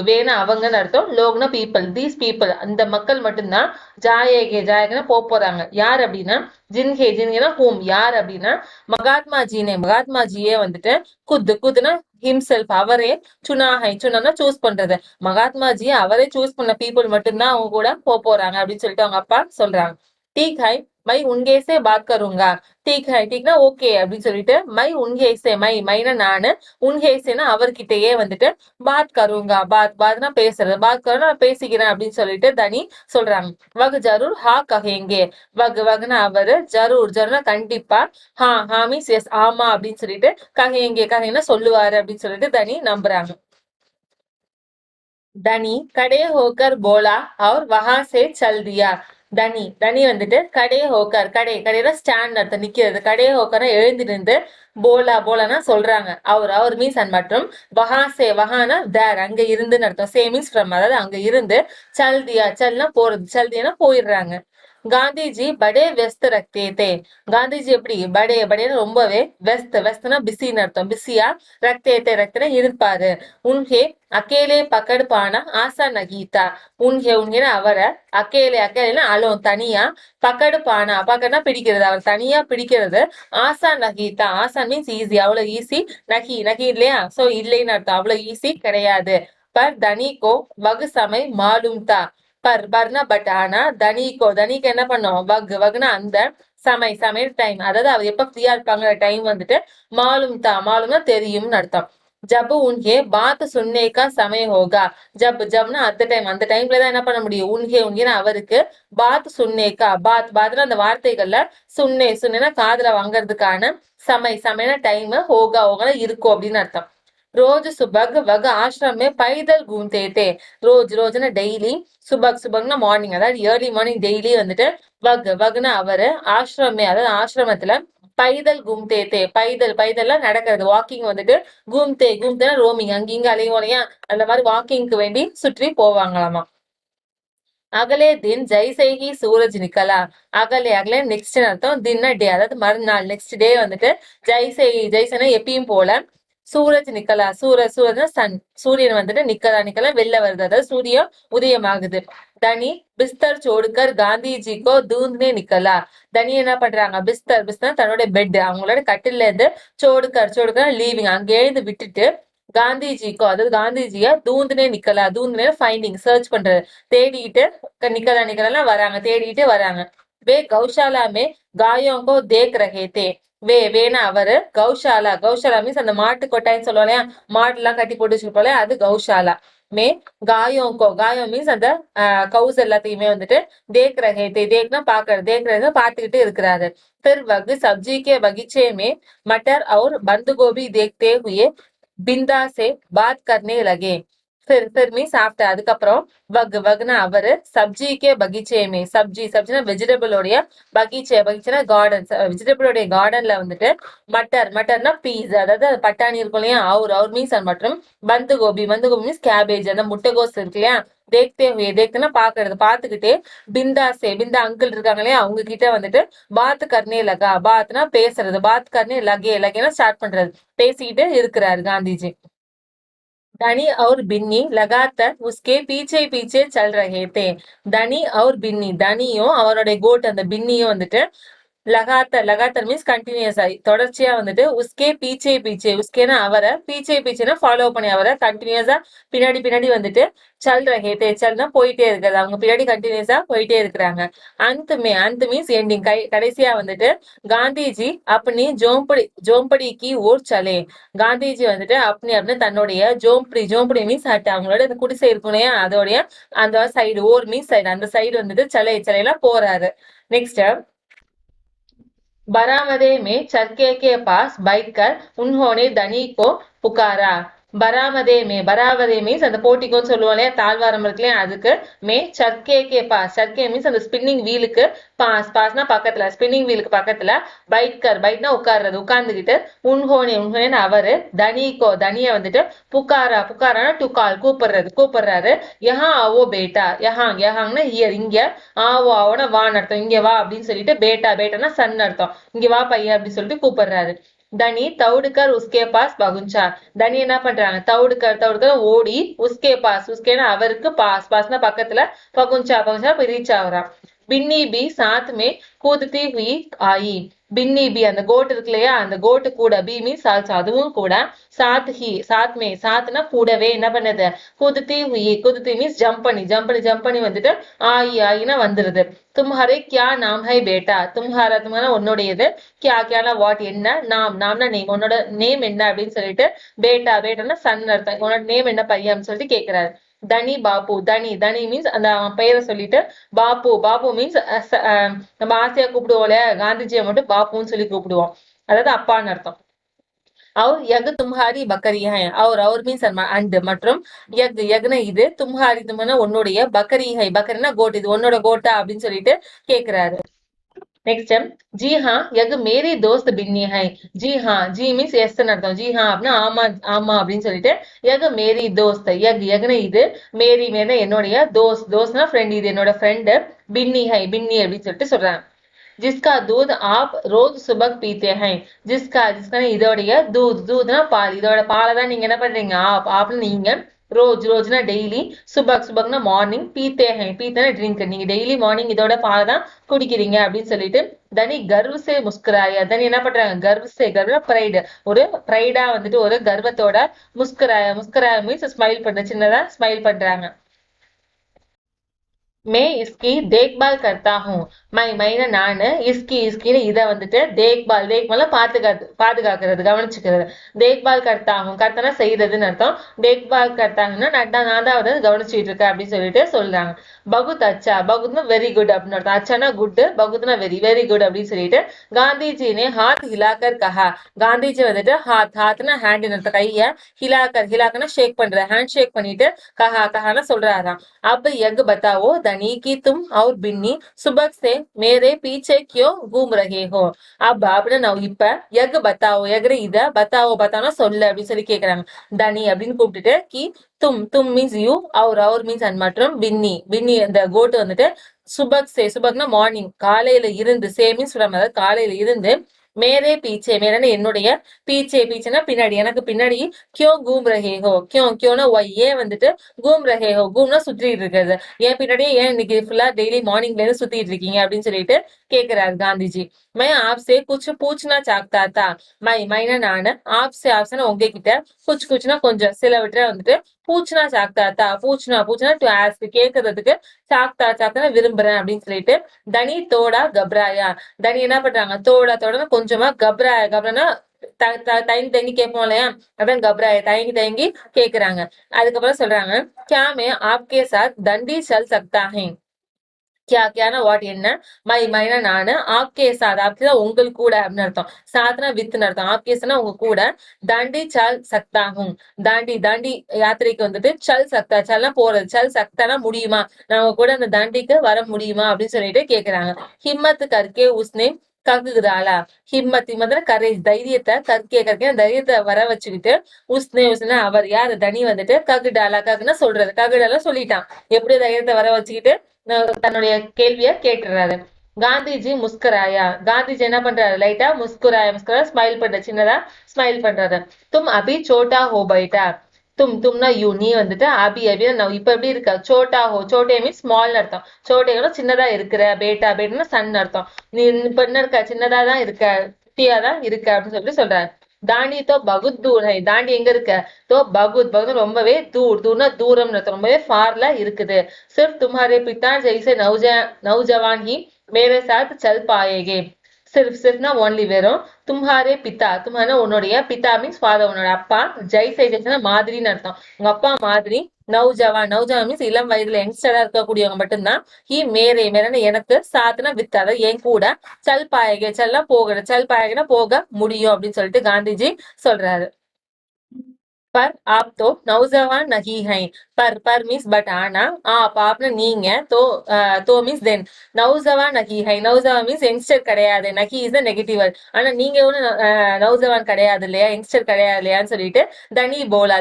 வேனா அவங்கன்னு அர்த்தம் லோக்னா பீப்புள் தீஸ் பீப்புள் அந்த மக்கள் மட்டும்தான் ஜாயகனா போறாங்க யார் அப்படின்னா ஜின்கேனா ஹூம் யார் அப்படின்னா மகாத்மா ஜியே வந்துட்டு குத்துனா ஹிம்செல்ஃப் அவரே சுனானா சூஸ் பண்றது மகாத்மா ஜி அவரே சூஸ் பண்ண பீப்புள் மட்டும்தான் அவங்க கூட போறாங்க அப்படின்னு சொல்லிட்டு அவங்க அப்பா சொல்றாங்க ठीक है मैं उनके से बात करूंगा ठीक ना ஓகே அப்படின்னு சொல்லிட்டு மை உன்கே சே மைனா நானு உன்கே சேனா அவர்கிட்டயே வந்துட்டு பாத் கருங்கா பாத்னா பேசுறது பாத் கரு பேசிக்கிறேன் அப்படின்னு சொல்லிட்டு தனி சொல்றாங்க வகு ஜரூர் ஹா கஹேங்கே வகுனா அவரு ஜரூர்னா கண்டிப்பா ஹா மீன்ஸ் எஸ் ஆமா அப்படின்னு சொல்லிட்டு கஹேங்கன்னா சொல்லுவாரு அப்படின்னு சொல்லிட்டு தனி நம்புறாங்க धनी खड़े होकर बोला और वहां से चल दिया தனி வந்துட்டு கடையில ஸ்டாண்ட் அர்த்தம் நிக்கிறது கடை ஹோக்கர்னா எழுந்திருந்து போலானா சொல்றாங்க அவர் மீன்ஸ் அண்ட் மற்றும் வஹானா தேர் அங்க இருந்துன்னு அர்த்தம் சே மீன்ஸ் ஃப்ரம் அதாவது அங்க இருந்து சல்னா போறது சல்தியானா போயிடுறாங்க காந்திஜி படே வெஸ்த் ரக்தே தே காந்திஜி எப்படி படே ரொம்பவே வெஸ்த்னா பிஸின்னு அர்த்தம் பிஸியா ரக்தேனா இருப்பாரு உன்ஹே அக்கேலே பக்கடு பானா ஆசா நகீதா உன்ஹேனா அவரை அக்கேலேனா அலோன் தனியா பக்கடு பக்கடுனா பிடிக்கிறது அவர் தனியா பிடிக்கிறது ஆசா நகீதா ஆசா மீன்ஸ் ஈஸி அவ்வளவு ஈஸி நகி இல்லையா சோ இல்லைன்னு அர்த்தம் அவ்வளவு ஈஸி கிடையாது பர் தனிக்கோ வகு சமை மாலும் தா பர்னா பட் ஆனா தனிக்கு என்ன பண்ணும் வகுனா அந்த சமையல் டைம் அதாவது அவர் எப்ப ஃப்ரீயா இருப்பாங்க டைம் வந்துட்டு மாலும்னா தெரியும்னு அர்த்தம் जब उन्हें बात सुनने का समय होगा. ஜப் ஜப்னா அந்த டைம்ல தான் என்ன பண்ண முடியும், உன்ஹே உன்ஹேனா அவருக்கு, பாத் சுன்னேக்கா பாத்னா அந்த வார்த்தைகள்ல, சுன்னேனா காதுல வாங்கறதுக்கான, சமைனா டைம், ஹோகா ஹோகா இருக்கும் அப்படின்னு அர்த்தம். ரோज सुबह वह आश्रम में पैदल घूमते थे. ரோஜ்னா டெய்லி, சுபக்னா மார்னிங், அதாவது ஏர்லி மார்னிங் டெய்லி வந்துட்டு, வக்னா அவரு, ஆசிரமே அதாவது ஆசிரமத்துல, பைதல் கும்தே தே, பைதல்லாம் நடக்கிறது, வாக்கிங் வந்துட்டு, கும்தேனா ரோமிங், அங்க இங்க அலைவோம் இல்லையா, அந்த மாதிரி வாக்கிங்க்கு வேண்டி சுற்றி போவாங்களாமா. அகலே தின் ஜெய்சேகி சூரஜ் நிக்கலா. அகலே நெக்ஸ்ட் அர்த்தம், தின்னா டே அதாவது மறுநாள், நெக்ஸ்ட் டே வந்துட்டு, ஜெய்சனா எப்பயும் போல, சூரஜ் நிக்கலா, சூரஜ்னா சன், சூரியன் வந்துட்டு நிக்கலா வெளில வருது, அதாவது சூரியன் உதயமாகுது. தனி பிஸ்தர் சோடுக்கர் காந்திஜிக்கோ தூந்த்னே நிக்கலா. தனி என்ன பண்றாங்க, பிஸ்தர் தன்னோட பெட், அவங்களோட கட்டில இருந்து, சோடுக்கர் லீவிங், அங்க எழுந்து விட்டுட்டு, காந்திஜிக்கோ அதாவது காந்திஜிய தூந்துனே தூந்துனே ஃபைண்டிங் சர்ச் பண்றது, தேடிட்டு நிக்கலாம் வராங்க, தேடிட்டு வராங்க. வே கௌஷாலாமே காயோங்கோ தேக் ரஹே தே. வேணா அவரு, கௌஷாலா மீன்ஸ் அந்த மாட்டு கொட்டாயின்னு சொல்லுவோம் இல்லையா, மாடு எல்லாம் கட்டி போட்டு வச்சிருப்போம், அது கௌஷாலா. மே காயம் மீன்ஸ் அந்த கவுஸ் எல்லாத்தையுமே வந்துட்டு, தேக் ரஹே தே, தேக்னா பாக்குறது, தேக்கிறது பாத்துக்கிட்டு இருக்கிறாரு. फिर वह सब्जी के बगीचे में मटर और बंद गोभी देखते हुए बिंदा से बात करने लगे. फिर மீன்ஸ் ஆஃப்டர், அதுக்கப்புறம், வக்னா அவரு, சப்ஜிக்கே பகீச்சேமே, சப்ஜினா வெஜிடபிளோடைய, பகீச்சேனா கார்டன், வெஜிடபிளோடைய கார்டன்ல வந்துட்டு, மட்டர்னா பீஸ், அதாவது பட்டாணி இருக்கும் இல்லையா, அவர் மீன்ஸ் மற்றும், பந்து கோபி மீன்ஸ் கேபேஜ், அந்த முட்டைகோஸ் இருக்கு இல்லையா, தேக்னா பாக்குறது, பாத்துக்கிட்டே, பிந்தா அங்கிள் இருக்காங்க இல்லையா, அவங்க கிட்ட வந்துட்டு, பாத் கர்னே லகா, பாத்னா பேசுறது, பாத் கர்னே லகேனா ஸ்டார்ட் பண்றது, பேசிக்கிட்டு இருக்கிறாரு காந்திஜி. धनी और बिन्नी लगातार उसके पीछे पीछे चल रहे थे. धनी और बिन्नी, தனியும் அவருடைய கோட் அந்த பின்னியும் வந்துட்டு, லகாத்தர் மீன்ஸ் கண்டினியூஸா தொடர்ச்சியா வந்துட்டு, உஸ்கே பீச்சே உஸ்கேனா அவரை, பீச்சேனா ஃபாலோ பண்ணி அவரை கண்டினியூஸா பின்னாடி வந்துட்டு, சல் ரஹே தே, சல்னா போயிட்டே இருக்கிறது, அவங்க பின்னாடி கண்டினியூஸா போயிட்டே இருக்கிறாங்க. அந்த மீன்ஸ் எண்டிங், கடைசியா வந்துட்டு, காந்திஜி அப்படி ஜோம்படிக்கு ஓர் சலே. காந்திஜி வந்துட்டு அப்படின்னு தன்னுடைய ஜோம்படி மீன்ஸ் ஹட், அவங்களோட இந்த குடிசை இருக்கும் இல்லையா, அதோடைய அந்த சைடு, ஓர் மீன்ஸ் சைடு, அந்த சைடு வந்துட்டு சலையெல்லாம் போறாரு. நெக்ஸ்ட், बरामदे में चरखे के पास बैठकर उन्होंने धनी को पुकारा. பராமதே மீன்ஸ் அந்த போட்டிக்கோன்னு சொல்லுவோம் இல்லையா, தாழ்வாரம் இருக்கு இல்லையா, அதுக்கு, சர்க்கே மீன்ஸ் அந்த ஸ்பின்னிங் வீலுக்கு, பாஸ்னா பக்கத்துல, ஸ்பின்னிங் வீலுக்கு பக்கத்துல, பைட்னா உட்கார்றது, உட்கார்ந்துகிட்டு, உன்ஹோனே அவரு, தனிய வந்துட்டு, புகாரானா டு கால், கூப்பிடுறாரு. யஹா ஆவோ பேட்டா, யஹாங்னா ஹியர், இங்க, ஆவோனா வான்னு அர்த்தம், இங்க வா அப்படின்னு சொல்லிட்டு, பேட்டானா சன் அர்த்தம், இங்க வா பையன் அப்படின்னு சொல்லிட்டு கூப்பிடுறாரு. தனி தவுடுக்கர் உஸ்கே பாஸ் பகுஞ்சா. தனி என்ன பண்றாங்க, தவுடுக்கர் ஓடி, உஸ்கேனா அவருக்கு, பாஸ்னா பக்கத்துல, பகுஞ்சா போய் ரீச் ஆகுறான். பின்னி பி சாத் மே கூதத்தி ஹுயி ஆயி. பின்னி பி அந்த கோட் இருக்கு இல்லையா, அந்த கோட்டு கூட, பி மீன்ஸ் ஆல்சோ அதுவும் கூட, சாத்னா கூடவே என்ன பண்ணுது, குதித்தி மீன்ஸ் ஜம்ப் பண்ணி வந்துட்டு, ஆயினா வந்துருது. தும்ஹாரே கியா நாம் ஹை பேட்டா. தும்ஹாரா உன்னுடையது, கியானா வாட் என்ன, நாம்னா நேம், உன்னோட நேம் என்ன அப்படின்னு சொல்லிட்டு, பேட்டானா சன் அர்த்தம், உன்னோட நேம் என்ன பையன் அப்படின்னு சொல்லிட்டு கேக்குறாரு. தனி பாப்பு, தனி மீன்ஸ் அந்த பெயரை சொல்லிட்டு, பாப்பு மீன்ஸ் நம்ம ஆசையா கூப்பிடுவோம்ல, காந்திஜியை மட்டும் பாப்புன்னு சொல்லி கூப்பிடுவோம், அதாவது அப்பான்னு அர்த்தம். और यग तुम्हारी बकरी है. और மீன்ஸ் அண்ட் மற்றும், யக்னா இது, தும்ஹாரி உன்னுடைய, பக்கரினா கோட், இது உன்னோட கோட்டா அப்படின்னு சொல்லிட்டு கேக்குறாரு. नेक्स्ट है, जी हाँ यग मेरी दोस्त बिन्नी है. जी மீன்ஸ் எஸ் அர்த்தம், ஜி ஹா அப்படின்னா ஆமா அப்படின்னு சொல்லிட்டு, யக் மேரி தோஸ்த், யக்னா இது, மேரினா என்னுடைய, தோஸ்னா ஃப்ரெண்ட், இது என்னோட ஃப்ரெண்டு, பின்னி அப்படின்னு சொல்லிட்டு சொல்றாங்க. जिसका दूध आप रोज सुबह पीते हैं. जिसका இதோடைய दूधனா பால், இதோட பாலை தான் நீங்க என்ன பண்றீங்க, ஆப்னு நீங்க, ரோஜ்னா டெய்லி, சுபக்னா மார்னிங், பீத்தேனா ட்ரிங்க், நீங்க டெய்லி மார்னிங் இதோட பாலை தான் குடிக்கிறீங்க அப்படின்னு சொல்லிட்டு, தனி கர்வசே முஸ்குராயா. தனி என்ன பண்றாங்க, கர்வனா பிரைடு, ஒரு பிரைடா வந்துட்டு, ஒரு கர்வத்தோட, முஸ்குராயா மீன்ஸ் ஸ்மைல் சின்னதா ஸ்மைல் பண்றாங்க. மே இஸ்கி தேக்பால் கர்த்தா ஹூம். மைனா நானு, இஸ்கின்னு இதை வந்துட்டு தேக்பால் பாதுகாக்கிறது, கவனிச்சுக்கிறது. தேக்பால் கர்த்தா ஹூம், கர்த்தனா செய்யறதுன்னு அர்த்தம். தேக்பால் கர்த்தாங்கன்னா நான் தான் வந்து கவனிச்சுட்டு இருக்கேன் அப்படின்னு சொல்லிட்டு சொல்றாங்க. பகுத் அச்சா, பகுத்னா வெரி குட் அப்படின்னு அர்த்தம். அச்சானா குட், பகுத்னா வெரி வெரி குட் அப்படின்னு சொல்லிட்டு காந்திஜினே ஹாத் ஹிலாக்கர் கஹா. காந்திஜி வந்துட்டு ஹாத்னா ஹேண்ட் அர்த்தம், கைய. ஹிலாக்கர்னா ஷேக் பண்ற, ஹேண்ட் ஷேக் பண்ணிட்டு கஹானா சொல்றாராம். अब यज्ञ बताओ धनी की तुम और बिन्नी सुबह से मेरे पीछे क्यों घूम रहे हो. अब அப்படின்னு நான் இப்ப இத பத்தாவோனா சொல்லு அப்படின்னு சொல்லி கேக்குறாங்க. தனி அப்படின்னு கூப்பிட்டுட்டு கி தும் மீன்ஸ் யூ, அவர் மீன்ஸ் அண்ட் மற்றும் பின்னி அந்த கோட்டு வந்துட்டு சுபக்னா மார்னிங், காலையில இருந்து, சே மீன்ஸ் ஃப்ரம், அதாவது காலையில இருந்து, மேரே பீச்சே, மேரேனா என்னுடைய, பீச்சேனா பின்னாடி, எனக்கு பின்னாடி, கியோ கூம் ரஹே ஹோ, கியோனா ஒய், ஏன் வந்துட்டு கூம் ரஹே ஹோ, கூம்னா சுத்திட்டு இருக்கிறது, ஏன் பின்னாடியே ஏன் இன்னைக்கு ஃபுல்லா டெய்லி மார்னிங்ல இருந்து சுத்திட்டு இருக்கீங்க அப்படின்னு சொல்லிட்டு கேக்குறாரு காந்திஜி. மை ஆப்சே குச் பூச்னா சாக்தா தா. மைனா நானு, ஆப்சனா உங்ககிட்ட, குச்னா கொஞ்சம், சிலவற்றை வந்துட்டு பூச்னா சாக்தா தா, பூச்னா டு ஆஸ்க், கேக்குறதுக்கு, சாக்தா விரும்புறேன் அப்படின்னு சொல்லிட்டு தனி தோடா கப்ராயா. தனி என்ன பண்றாங்க, தோடா கொஞ்சமா, கப்ரானா தயங்கி தயங்கி கேட்போம் இல்லையா, அதான் கப்ராயா, தயங்கி தயங்கி கேக்குறாங்க. அதுக்கப்புறம் சொல்றாங்க, क्या मैं आपके साथ दंडी चल सकता है. கியானா வாட் என்ன, மைனா நானு, ஆப்கே உங்கள் கூட அப்படின்னு அர்த்தம். சாத்னா வித் அர்த்தம். ஆப்கேஸ்னா உங்க கூட, தாண்டி சல் சக்தாகும். தாண்டி யாத்திரைக்கு வந்துட்டு சல்னா போறது, சல் சக்தானா முடியுமா, நம்ம கூட அந்த தாண்டிக்கு வர முடியுமா அப்படின்னு சொல்லிட்டு கேக்குறாங்க. ஹிம்மத் கர்க்கே உஸ்னே ககுதாலா. ஹிம்மத்னா கரேஜ், தைரியத்தை வர வச்சுக்கிட்டு, உஸ்னே அவர் யாரு, தனி வந்துட்டு ககுனா சொல்றது, ககுடாலா சொல்லிட்டான், எப்படி தைரியத்தை வர வச்சுக்கிட்டு தன்னுடைய கேள்விய கேட்டுறாரு. காந்திஜி முஸ்கராயா. காந்திஜி என்ன பண்றாரு, லைட்டா முஸ்குராயா ஸ்மைல் பண்ற, சின்னதா ஸ்மைல் பண்றாரு. தும் அபி சோட்டா ஹோ பைட்டா. தும்னா யூ, நீ வந்துட்டு இப்ப எப்படி இருக்க, சோட்டா ஹோ, சோட்டே மீன்ஸ் ஸ்மால் அர்த்தம். சோட்டேனா சின்னதா இருக்கிற, பேட்டா சன் அர்த்தம். நீ இப்ப என்ன இருக்க, சின்னதா தான் இருக்க, குட்டியா தான் இருக்க அப்படின்னு சொல்லிட்டு சொல்றாரு. தாண்டி தோ பகுத் தூர் ஹை. தாண்டி எங்க இருக்க, தோ பகுத் ரொம்பவே தூர்னா தூரம், ரொம்பவே ஃபார்ல இருக்குது. सिर्फ तुम्हारे पिता जैसे नौजवान ही मेरे साथ चल पाएंगे. சிர்ஃப்னா ஒன்லி வெறும், தும்ஹாரே தும்ஹானா உன்னுடைய, பிதா மீன்ஸ் ஃபாதர் உன்னோட அப்பா, ஜெய்சைனா மாதிரின்னு அர்த்தம், உங்க அப்பா மாதிரி, நௌஜவான் மீன்ஸ் இளம் வயதுல யங்ஸ்டரா இருக்கக்கூடியவங்க மட்டும்தான், மேரேனா எனக்கு, சாத்னா வித் அதாவது என் கூட, சல் பாயகனா போக முடியும் அப்படின்னு சொல்லிட்டு காந்திஜி சொல்றாரு. पर आप तो नौजवान नहीं है. पर मीन्स बट आना, आपने நீங்க, तो मीन्स देन, நௌஜவான் நகி ஹை. நௌஜவான் மீன்ஸ் யங்ஸ்டர் கிடையாது, நகி இஸ் நெகட்டிவ். ஆனா நீங்க ஒண்ணு நௌஜவான் கிடையாது இல்லையா, யங்ஸ்டர் கிடையாது இல்லையான்னு சொல்லிட்டு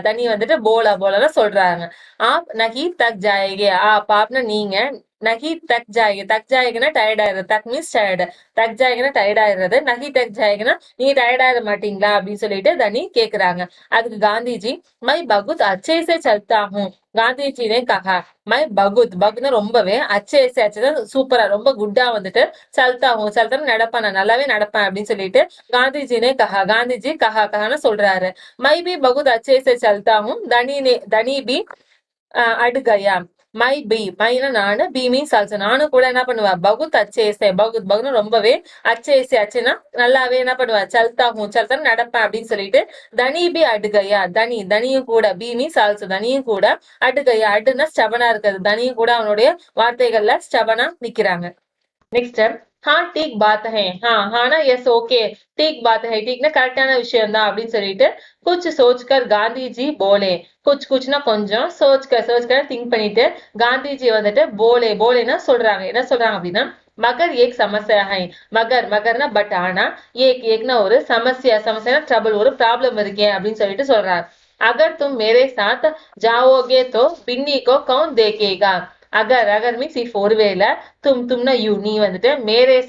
தனி வந்துட்டு போலான்னு சொல்றாங்க. ஆப் நகி தக் ஜாயேகே. ஆப்னா நீங்க, நகி தக் ஜாயேகனா டயர்ட் ஆயிடுறது, தக் மீன்ஸ் டயர்டு, தக் ஜாயேகனா டயர்ட் ஆயிடுறது, நகி தக் ஜாயேகனா நீங்க டயர்ட் ஆயிட மாட்டீங்களா அப்படின்னு சொல்லிட்டு தனி கேக்குறாங்க. அதுக்கு Gandhiji, my பகுத் Aceh say சல்தா whom. காந்திஜினே Kanha, my பகுத்னா ரொம்பவே, அச்சே சூப்பரா, ரொம்ப குட்டா வந்துட்டு, சல்தா நடப்பேன், நான் நல்லாவே நடப்பேன் அப்படின்னு சொல்லிட்டு காந்திஜினே காந்திஜி கஹான்னு சொல்றாரு. மை பி பகுத் அச்சே சே சல்தா ஹூம். தனி பி அடுகயா. மைனா நானு, பி மீன்ஸ் ஆல்சோ, நானும் கூட என்ன பண்ணுவேன், பகுத் அச்சேசே, பகுத்னா ரொம்பவே, அச்சேனா நல்லாவே என்ன பண்ணுவேன், சல்தா நடப்பேன் அப்படின்னு சொல்லிட்டு தனி அடுகையா, தனியும் கூட, பி மீன்ஸ் ஆல்சோ தனியும் கூட, அடுகையா, அடுனா ஸ்டபனா இருக்கிறது, தனியும் கூட அவனுடைய வார்த்தைகள்ல ஸ்டபனா நிக்கிறாங்க. நெக்ஸ்ட், டீக் பாத் ஹே. ஹானா எஸ் ஓகே, டீக் பாத் ஹே, டீக்னா கரெக்டான விஷயம் தான் அப்படின்னு சொல்லிட்டு குச் சோச்கர் காந்திஜி போலே. குச்னா கொஞ்சம், சோச்கர் திங்க் பண்ணிட்டு காந்திஜி வந்துட்டு போலேனா சொல்றாங்க. என்ன சொல்றாங்க அப்படின்னா, மகர் ஏக் சமஸ்யா ஹை. மகர்னா பட், ஆனா ஏக்னா ஒரு சமஸ்யா ட்ரபிள், ஒரு ப்ராப்ளம் இருக்கேன் அப்படின்னு சொல்லிட்டு சொல்றாரு. அகர் தும் மேரே சாத் ஜாவோகே தோ பின்னி கோ கவுன் தேக்கேகா. அகர் மீன்ஸ் இஃப், ஒருவேளை, தும்னா யூ, நீ வந்துட்டு,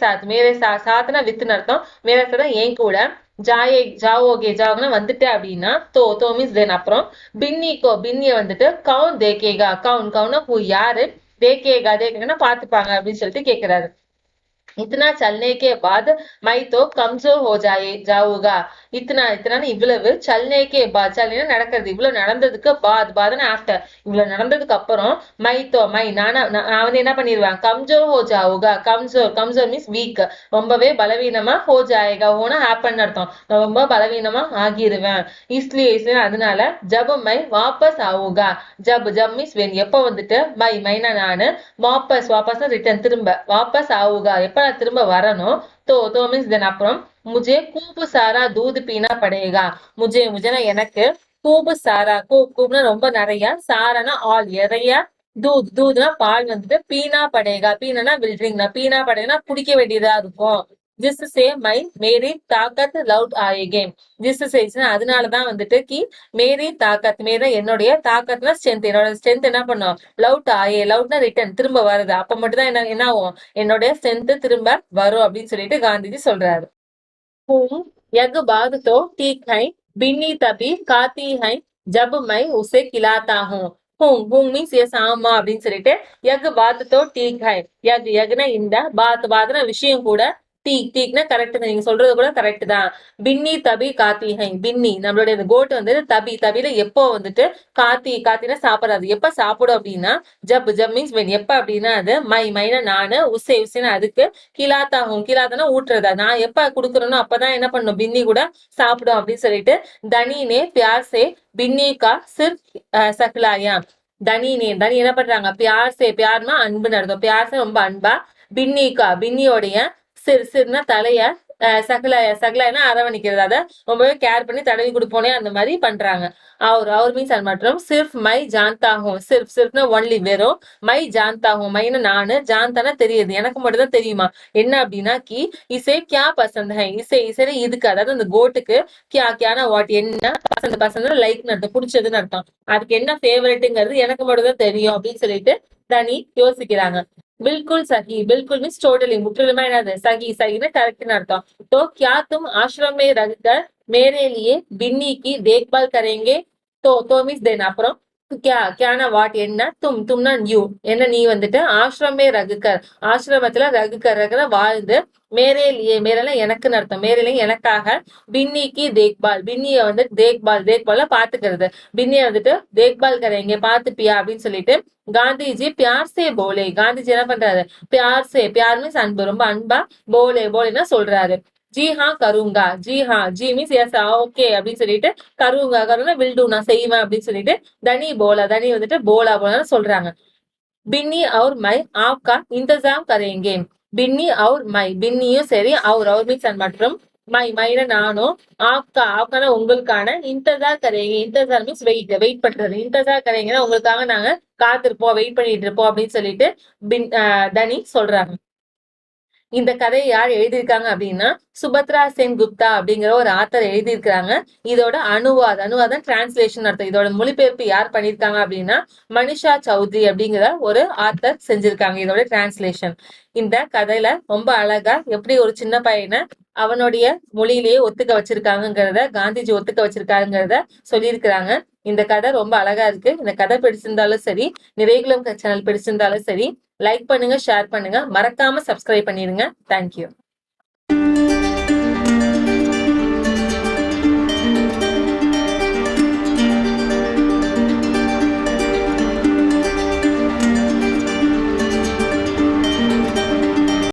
சாத்னா வித் அர்த்தம், மேரே சாத் ஏன் கூட, ஜாவோகனா வந்துட்டு அப்படின்னா, தோ மீன்ஸ் தென் அப்புறம், பின்னிய வந்துட்டு கவுன் தேக்கேகா. கவுனா யாரு, தேக்கேகா பாத்துப்பாங்க அப்படின்னு சொல்லிட்டு கேக்குறாரு. इतना चलने के बाद मैं तो कमजोर हो जाऊगा. இத்தனை இத்தனை இவ்வளவு சல்னேக்கே பாத் சல்னா நடக்கிறது, இவ்வளவு நடந்ததுக்கு பாத்னா ஆஃப்டர், இவ்வளவு நடந்ததுக்கு அப்புறம் மை நான் வந்து என்ன பண்ணிடுவேன், கம்ஜோர் ஹோ ஜாவுகா. கம்ஜோர் மீன்ஸ் வீக், ரொம்பவே பலவீனமா, ஹோ ஜாயேகா ஹோனா ஹேப்பன் அர்த்தம், நான் ரொம்ப பலவீனமா ஆகிருவேன். இஸ்லியே அதனால ஜப் மை வாபஸ் ஆவுகா. ஜப் மீன்ஸ் வென், எப்ப வந்துட்டு மைனா நானு, வாபஸ் ரிட்டர்ன் திரும்ப, வாபஸ் ஆவுகா எப்ப நான் திரும்ப வரணும். तो मीन्स देन அப்புறம் मुझे खूब सारा दूध पीना पड़ेगा. मुझेனா எனக்கு, खूब सारा खूबனா ரொம்ப நிறைய, சாரானா ஆல் நிறைய, दूधனா பால் வந்துட்டு, பீனா படேகா பீனா வில் ட்ரிங்க், பீனா படேகா குடிக்க வேண்டியதா இருக்கும். जिससे मैं मेरी ताकत लौट आएगी. जिससे அதனாலதான் வந்துட்டு கி மேரி தாக்கத், மேரி என்னுடைய தாக்கத்னா ஸ்ட்ரென்த், என்னோட ஸ்ட்ரென்த் என்ன பண்ணும், லவுட் ஆயே, லவுட்னா ரிட்டர்ன் திரும்ப வருது, அப்ப மட்டும் தான் என்ன ஆகும், என்னுடைய ஸ்ட்ரென்த் திரும்ப வரும் அப்படின்னு சொல்லிட்டு காந்திஜி சொல்றாரு. हूँ यग बात तो ठीक है, बिन्नी तभी खाती है जब मैं उसे खिलाता हूँ. ஹூங் மீன்ஸ் எஸ் ஆமா அப்படின்னு சொல்லிட்டு, யக் பாத் தோ டீக் ஹை, யக்னா இந்த, பாத்னா விஷயம் கூட, டீக்னா கரெக்ட் தான், நீங்க சொல்றது கூட கரெக்ட் தான். பின்னி தபி காத்தி ஹை, பின்னி நம்மளுடைய இந்த கோட் வந்து தபில எப்போ வந்துட்டு, காத்தினா சாப்பிடாது, எப்ப சாப்பிடும் அப்படின்னா, ஜப் மீன்ஸ் வென், எப்ப அப்படின்னா அது, மைனா நானு, உசேனா அதுக்கு, கிலாத்தானா ஊட்டுறதா, நான் எப்ப குடுக்குறேனோ அப்பதான் என்ன பண்ணும், பின்னி கூட சாப்பிடும் அப்படின்னு சொல்லிட்டு, தனினே பியார் சே பின்னி கா சிர் சக்லாயா. தனி என்ன பண்றாங்க, பியார்னா அன்புன்னு அர்த்தம், பியார் ரொம்ப அன்பா, பின்னியோடைய சிறுனா தலைய, சகலாயனா அரவணைக்கிறது, அதை ரொம்பவே கேர் பண்ணி தடவி கொடுப்போனே அந்த மாதிரி பண்றாங்க. அவர் மீன்ஸ் அது மற்றும் சிர்ஃப் மை ஜான்தா ஹூம், சிர்ஃப்னா ஒன்லி வெறும், மை ஜான்தா ஹூம், மைனா நானு, ஜான்தானா தெரியுது, எனக்கு மட்டும் தான் தெரியுமா, என்ன அப்படின்னா கி இசை கியா பசந்த் ஹை, இசைல இதுக்கு, அதாவது அந்த கோட்டுக்கு கியானா வாட் என்ன, பசந்த் லைக்னு அர்த்தம், பிடிச்சதுன்னு அர்த்தம், அதுக்கு என்ன ஃபேவரட்ங்கிறது எனக்கு மட்டும் தான் தெரியும் அப்படின்னு சொல்லிட்டு தனி யோசிக்கிறாங்க. बिल्कुल सही, बिल्कुल मीन्स टोटली, मुற்றிலுமா என்னது, सही करेक्ट अर्थम. तो क्या तुम आश्रम में रहकर मेरे लिए बिन्नी की देखभाल करेंगे. तो मीन्स देन அப்புறம் क्या வாட் என்ன, தும்னா யூ என்ன, நீ வந்துட்டு, ஆசிரமே ரகுக்கர், ஆசிரமத்துல ரகுக்கர் வாழ்ந்து, மேரேல எனக்குன்னு அர்த்தம், மேரேல எனக்காக, பின்னிக்கு தேக்பால், பின்னிய வந்து தேக்பால் பாத்துக்கிறது, பின்னிய வந்துட்டு தேக்பால் கரைங்க பாத்துப்பியா அப்படின்னு சொல்லிட்டு காந்திஜி பியார் சே போலே, காந்திஜி என்ன பண்றாரு, பியார் மீன்ஸ் அன்பு, ரொம்ப அன்பா, போலேனா சொல்றாரு. ஜி ஹா கருங்கா, ஜி மீன்ஸ் எஸ் ஓகே அப்படின்னு சொல்லிட்டு, கருங்கா வில் டூ நான் செய்வேன் அப்படின்னு சொல்லிட்டு, தனி வந்துட்டு போலா சொல்றாங்க. பின்னி और मैं आपका इंतजाम करेंगे. பின்னி और मैं, பின்னியும் சரி, அவர் மீன்ஸ் மற்றும், மைன நானும், ஆப்கான உங்களுக்கான, இன்தஜார் கரேங்க, இன்தஜார் மீன்ஸ் வெயிட் பண்றது, இன்தஜார் கரேங்கன்னா உங்களுக்காக நாங்க காத்திருப்போம், வெயிட் பண்ணிட்டு இருப்போம் அப்படின்னு சொல்லிட்டு தனி சொல்றாங்க. இந்த கதையை யார் எழுதியிருக்காங்க அப்படின்னா, சுபத்ரா சென் குப்தா அப்படிங்கிற ஒரு ஆத்தர் எழுதியிருக்கிறாங்க. இதோட அனுவாதம் டிரான்ஸ்லேஷன் அர்த்தம். இதோட மொழிபெயர்ப்பு யார் பண்ணிருக்காங்க அப்படின்னா, மனிஷா சௌத்ரி அப்படிங்கிற ஒரு ஆத்தர் செஞ்சிருக்காங்க இதோட டிரான்ஸ்லேஷன். இந்த கதையில ரொம்ப அழகா எப்படி ஒரு சின்ன பையனை அவனுடைய மொழியிலேயே ஒத்துக்க வச்சிருக்காங்கிறத, காந்திஜி ஒத்துக்க வச்சிருக்காங்கிறத சொல்லியிருக்கிறாங்க. இந்த கதை ரொம்ப அழகா இருக்கு. இந்த கதை பிடிச்சிருந்தாலும் சரி, நிறைகுலம் சேனல் பிடிச்சிருந்தாலும் சரி, லைக் பண்ணுங்க, ஷேர் பண்ணுங்க, மறக்காம சப்ஸ்கிரைப் பண்ணிருங்க. தேங்க்யூ.